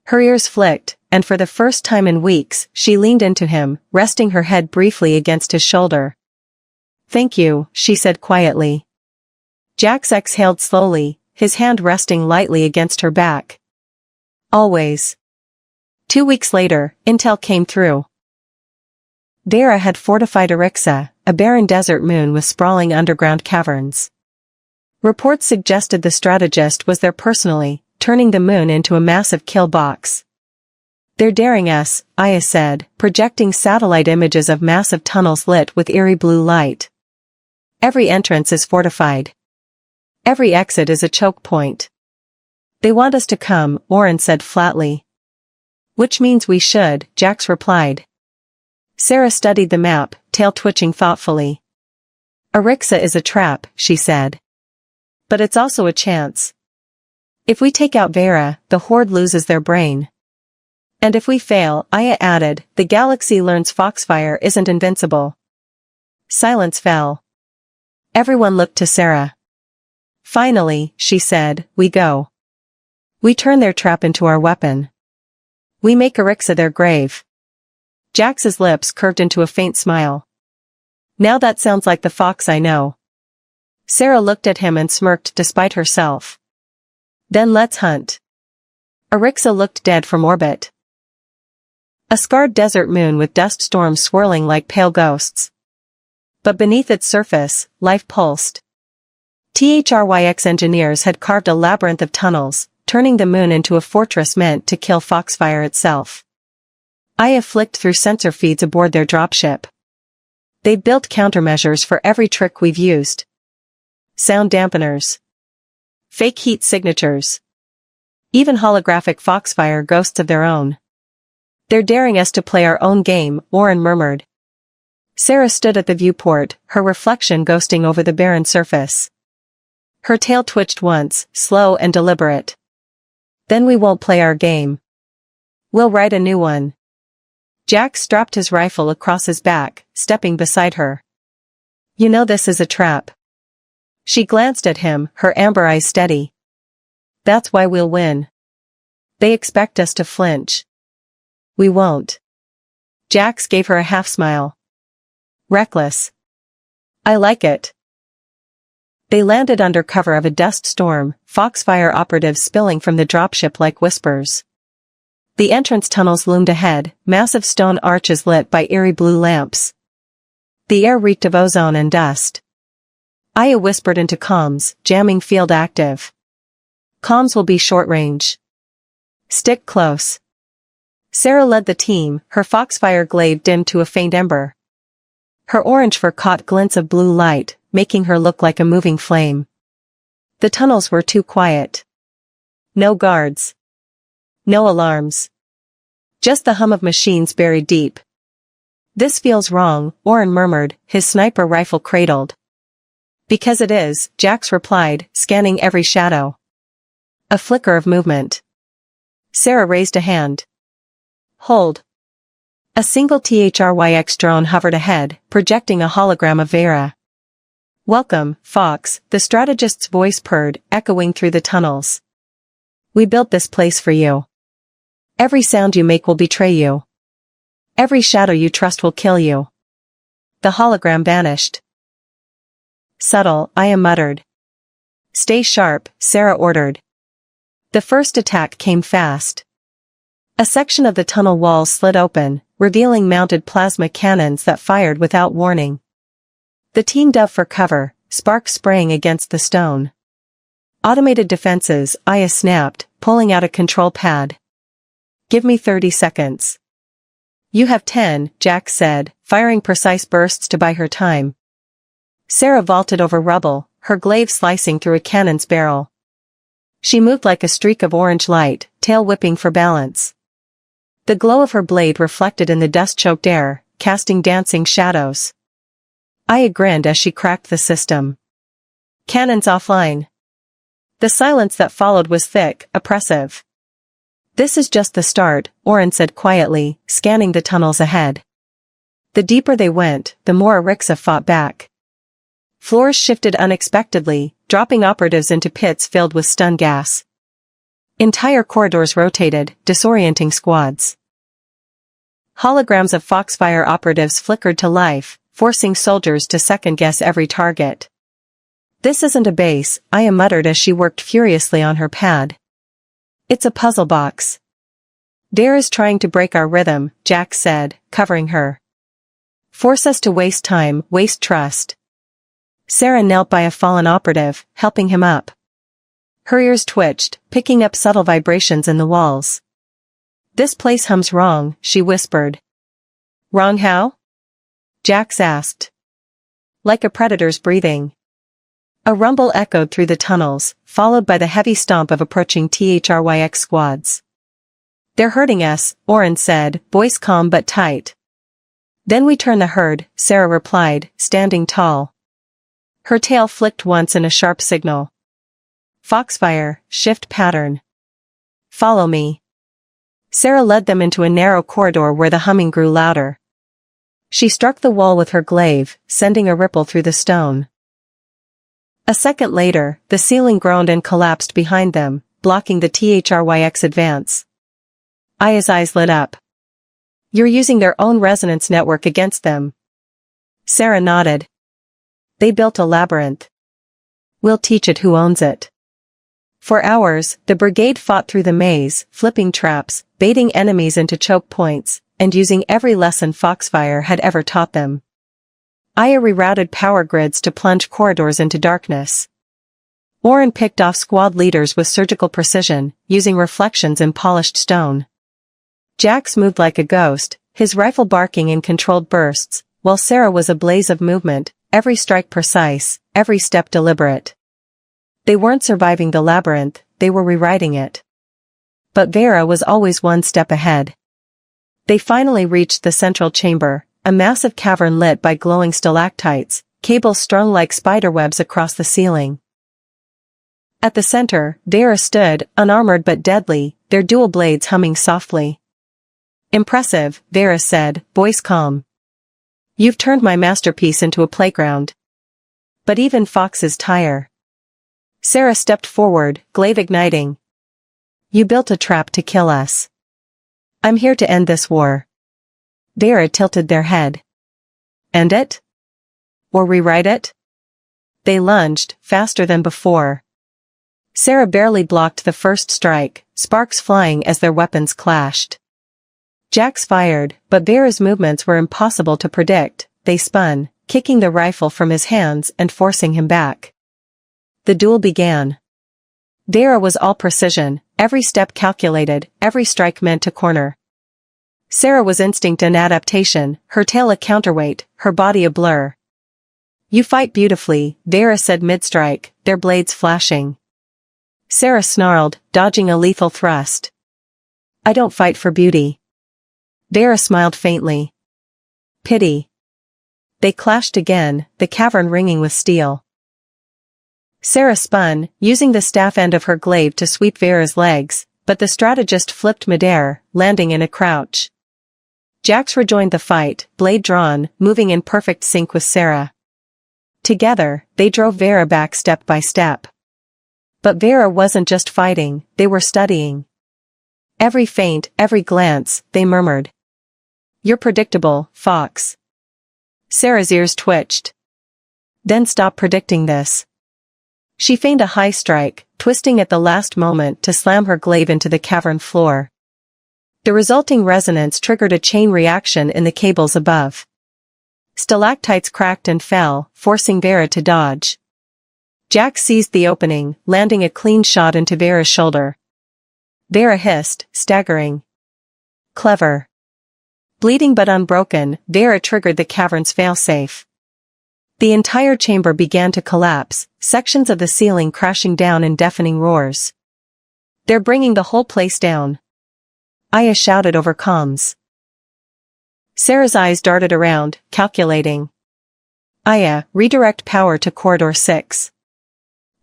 A: Her ears flicked, and for the first time in weeks, she leaned into him, resting her head briefly against his shoulder. Thank you, she said quietly. Jax exhaled slowly, his hand resting lightly against her back. Always. 2 weeks later, intel came through. Vera had fortified Arixa, a barren desert moon with sprawling underground caverns. Reports suggested the strategist was there personally, turning the moon into a massive kill box. They're daring us, Aya said, projecting satellite images of massive tunnels lit with eerie blue light. Every entrance is fortified. Every exit is a choke point. They want us to come, Oren said flatly. Which means we should, Jax replied. Sarah studied the map, tail twitching thoughtfully. Arixa is a trap, she said. But it's also a chance. If we take out Vera, the Horde loses their brain. And if we fail, Aya added, the galaxy learns Foxfire isn't invincible. Silence fell. Everyone looked to Sarah. Finally, she said, we go. We turn their trap into our weapon. We make Arixa their grave. Jax's lips curved into a faint smile. Now that sounds like the Fox I know. Sarah looked at him and smirked despite herself. Then let's hunt. Arixa looked dead from orbit. A scarred desert moon with dust storms swirling like pale ghosts. But beneath its surface, life pulsed. THRYX engineers had carved a labyrinth of tunnels, turning the moon into a fortress meant to kill Foxfire itself. Aya flicked through sensor feeds aboard their dropship. They'd built countermeasures for every trick we've used. Sound dampeners. Fake heat signatures. Even holographic Foxfire ghosts of their own. They're daring us to play our own game, Oren murmured. Sarah stood at the viewport, her reflection ghosting over the barren surface. Her tail twitched once, slow and deliberate. Then we won't play our game. We'll write a new one. Jax strapped his rifle across his back, stepping beside her. You know this is a trap. She glanced at him, her amber eyes steady. That's why we'll win. They expect us to flinch. We won't. Jax gave her a half smile. Reckless. I like it. They landed under cover of a dust storm, Foxfire operatives spilling from the dropship like whispers. The entrance tunnels loomed ahead, massive stone arches lit by eerie blue lamps. The air reeked of ozone and dust. Aya whispered into comms, jamming field active. Comms will be short range. Stick close. Sarah led the team, her Foxfire glade dimmed to a faint ember. Her orange fur caught glints of blue light, making her look like a moving flame. The tunnels were too quiet. No guards. No alarms. Just the hum of machines buried deep. This feels wrong, Oren murmured, his sniper rifle cradled. Because it is, Jax replied, scanning every shadow. A flicker of movement. Sarah raised a hand. Hold. A single THRYX drone hovered ahead, projecting a hologram of Vera. Welcome, Fox, the strategist's voice purred, echoing through the tunnels. We built this place for you. Every sound you make will betray you. Every shadow you trust will kill you. The hologram vanished. Subtle, Aya muttered. Stay sharp, Sarah ordered. The first attack came fast. A section of the tunnel walls slid open, revealing mounted plasma cannons that fired without warning. The team dove for cover, sparks spraying against the stone. Automated defenses, Aya snapped, pulling out a control pad. Give me 30 seconds. You have 10, Jax said, firing precise bursts to buy her time. Sarah vaulted over rubble, her glaive slicing through a cannon's barrel. She moved like a streak of orange light, tail whipping for balance. The glow of her blade reflected in the dust-choked air, casting dancing shadows. Aya grinned as she cracked the system. Cannons offline. The silence that followed was thick, oppressive. This is just the start, Orin said quietly, scanning the tunnels ahead. The deeper they went, the more Arixa fought back. Floors shifted unexpectedly, dropping operatives into pits filled with stun gas. Entire corridors rotated, disorienting squads. Holograms of Foxfire operatives flickered to life, forcing soldiers to second-guess every target. This isn't a base, Aya muttered as she worked furiously on her pad. It's a puzzle box. Dare is trying to break our rhythm, Jax said, covering her. Force us to waste time, waste trust. Sarah knelt by a fallen operative, helping him up. Her ears twitched, picking up subtle vibrations in the walls. This place hums wrong, she whispered. Wrong how? Jax asked. Like a predator's breathing. A rumble echoed through the tunnels, followed by the heavy stomp of approaching THRYX squads. They're hurting us, Orin said, voice calm but tight. Then we turn the herd, Sarah replied, standing tall. Her tail flicked once in a sharp signal. Foxfire, shift pattern. Follow me. Sarah led them into a narrow corridor where the humming grew louder. She struck the wall with her glaive, sending a ripple through the stone. A second later, the ceiling groaned and collapsed behind them, blocking the THRYX advance. Aya's eyes lit up. You're using their own resonance network against them. Sarah nodded. They built a labyrinth. We'll teach it who owns it. For hours, the brigade fought through the maze, flipping traps, baiting enemies into choke points, and using every lesson Foxfire had ever taught them. Aya rerouted power grids to plunge corridors into darkness. Orin picked off squad leaders with surgical precision, using reflections in polished stone. Jax moved like a ghost, his rifle barking in controlled bursts, while Sarah was a blaze of movement, every strike precise, every step deliberate. They weren't surviving the labyrinth, they were rewriting it. But Vera was always one step ahead. They finally reached the central chamber, a massive cavern lit by glowing stalactites, cables strung like spiderwebs across the ceiling. At the center, Vera stood, unarmored but deadly, their dual blades humming softly. Impressive, Vera said, voice calm. You've turned my masterpiece into a playground. But even foxes tire. Sarah stepped forward, glaive igniting. You built a trap to kill us. I'm here to end this war. Vera tilted their head. End it? Or rewrite it? They lunged, faster than before. Sarah barely blocked the first strike, sparks flying as their weapons clashed. Jax fired, but Vera's movements were impossible to predict. They spun, kicking the rifle from his hands and forcing him back. The duel began. Vera was all precision, every step calculated, every strike meant to corner. Sarah was instinct and adaptation, her tail a counterweight, her body a blur. You fight beautifully, Vera said mid-strike, their blades flashing. Sarah snarled, dodging a lethal thrust. I don't fight for beauty. Vera smiled faintly. Pity. They clashed again, the cavern ringing with steel. Sarah spun, using the staff end of her glaive to sweep Vera's legs, but the strategist flipped midair, landing in a crouch. Jax rejoined the fight, blade drawn, moving in perfect sync with Sarah. Together, they drove Vera back step by step. But Vera wasn't just fighting, they were studying. Every feint, every glance, they murmured. You're predictable, Fox. Sarah's ears twitched. Then stop predicting this. She feigned a high strike, twisting at the last moment to slam her glaive into the cavern floor. The resulting resonance triggered a chain reaction in the cables above. Stalactites cracked and fell, forcing Vera to dodge. Jax seized the opening, landing a clean shot into Vera's shoulder. Vera hissed, staggering. Clever. Bleeding but unbroken, Vera triggered the cavern's failsafe. The entire chamber began to collapse, sections of the ceiling crashing down in deafening roars. "They're bringing the whole place down," Aya shouted over comms. Sarah's eyes darted around, calculating. "Aya, redirect power to Corridor 6.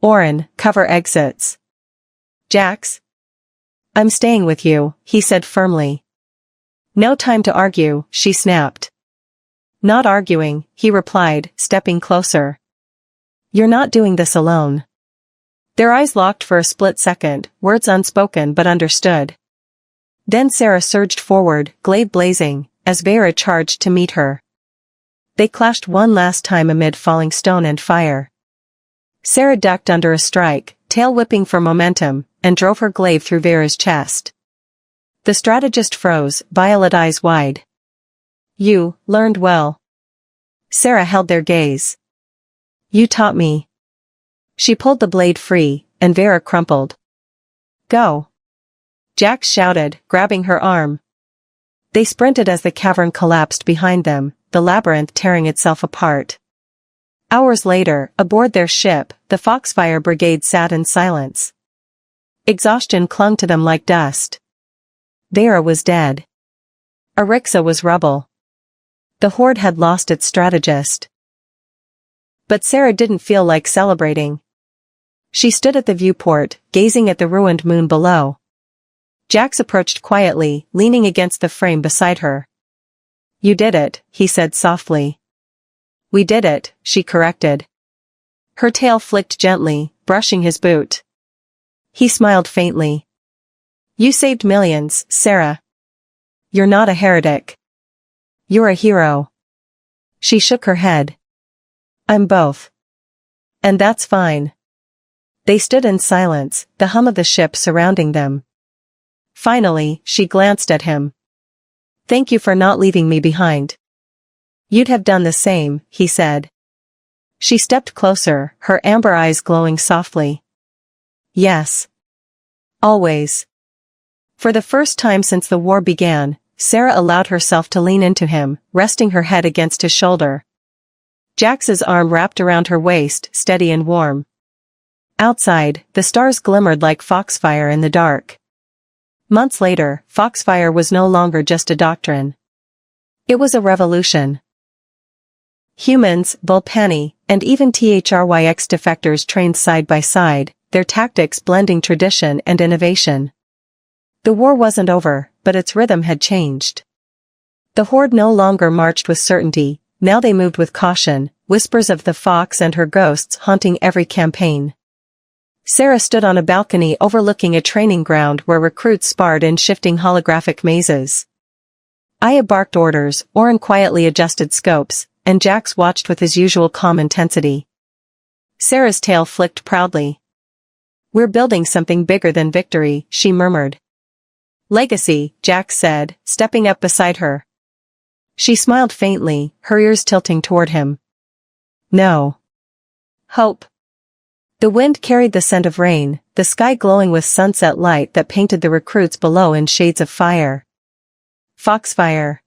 A: Orin, cover exits. Jax?" "I'm staying with you," he said firmly. "No time to argue," she snapped. "Not arguing," he replied, stepping closer. "You're not doing this alone." Their eyes locked for a split second, words unspoken but understood. Then Sarah surged forward, glaive blazing, as Vera charged to meet her. They clashed one last time amid falling stone and fire. Sarah ducked under a strike, tail whipping for momentum, and drove her glaive through Vera's chest. The strategist froze, violet eyes wide. "You learned well." Sarah held their gaze. "You taught me." She pulled the blade free, and Vera crumpled. "Go!" Jax shouted, grabbing her arm. They sprinted as the cavern collapsed behind them, the labyrinth tearing itself apart. Hours later, aboard their ship, the Foxfire Brigade sat in silence. Exhaustion clung to them like dust. Vera was dead. Arixa was rubble. The Horde had lost its strategist. But Sarah didn't feel like celebrating. She stood at the viewport, gazing at the ruined moon below. Jax approached quietly, leaning against the frame beside her. "You did it," he said softly. "We did it," she corrected. Her tail flicked gently, brushing his boot. He smiled faintly. "You saved millions, Sarah. You're not a heretic. You're a hero." She shook her head. "I'm both. And that's fine." They stood in silence, the hum of the ship surrounding them. Finally, she glanced at him. "Thank you for not leaving me behind." "You'd have done the same," he said. She stepped closer, her amber eyes glowing softly. "Yes. Always." For the first time since the war began, Sarah allowed herself to lean into him, resting her head against his shoulder. Jax's arm wrapped around her waist, steady and warm. Outside, the stars glimmered like foxfire in the dark. Months later, Foxfire was no longer just a doctrine. It was a revolution. Humans, Volpani, and even THRYX defectors trained side by side, their tactics blending tradition and innovation. The war wasn't over, but its rhythm had changed. The Horde no longer marched with certainty, now they moved with caution, whispers of the Fox and her ghosts haunting every campaign. Sarah stood on a balcony overlooking a training ground where recruits sparred in shifting holographic mazes. Aya barked orders, Orin quietly adjusted scopes, and Jax watched with his usual calm intensity. Sarah's tail flicked proudly. "We're building something bigger than victory," she murmured. "Legacy," Jax said, stepping up beside her. She smiled faintly, her ears tilting toward him. "No. Hope." The wind carried the scent of rain, the sky glowing with sunset light that painted the recruits below in shades of fire. Foxfire.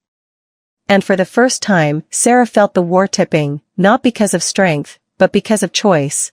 A: And for the first time, Sarah felt the war tipping, not because of strength, but because of choice.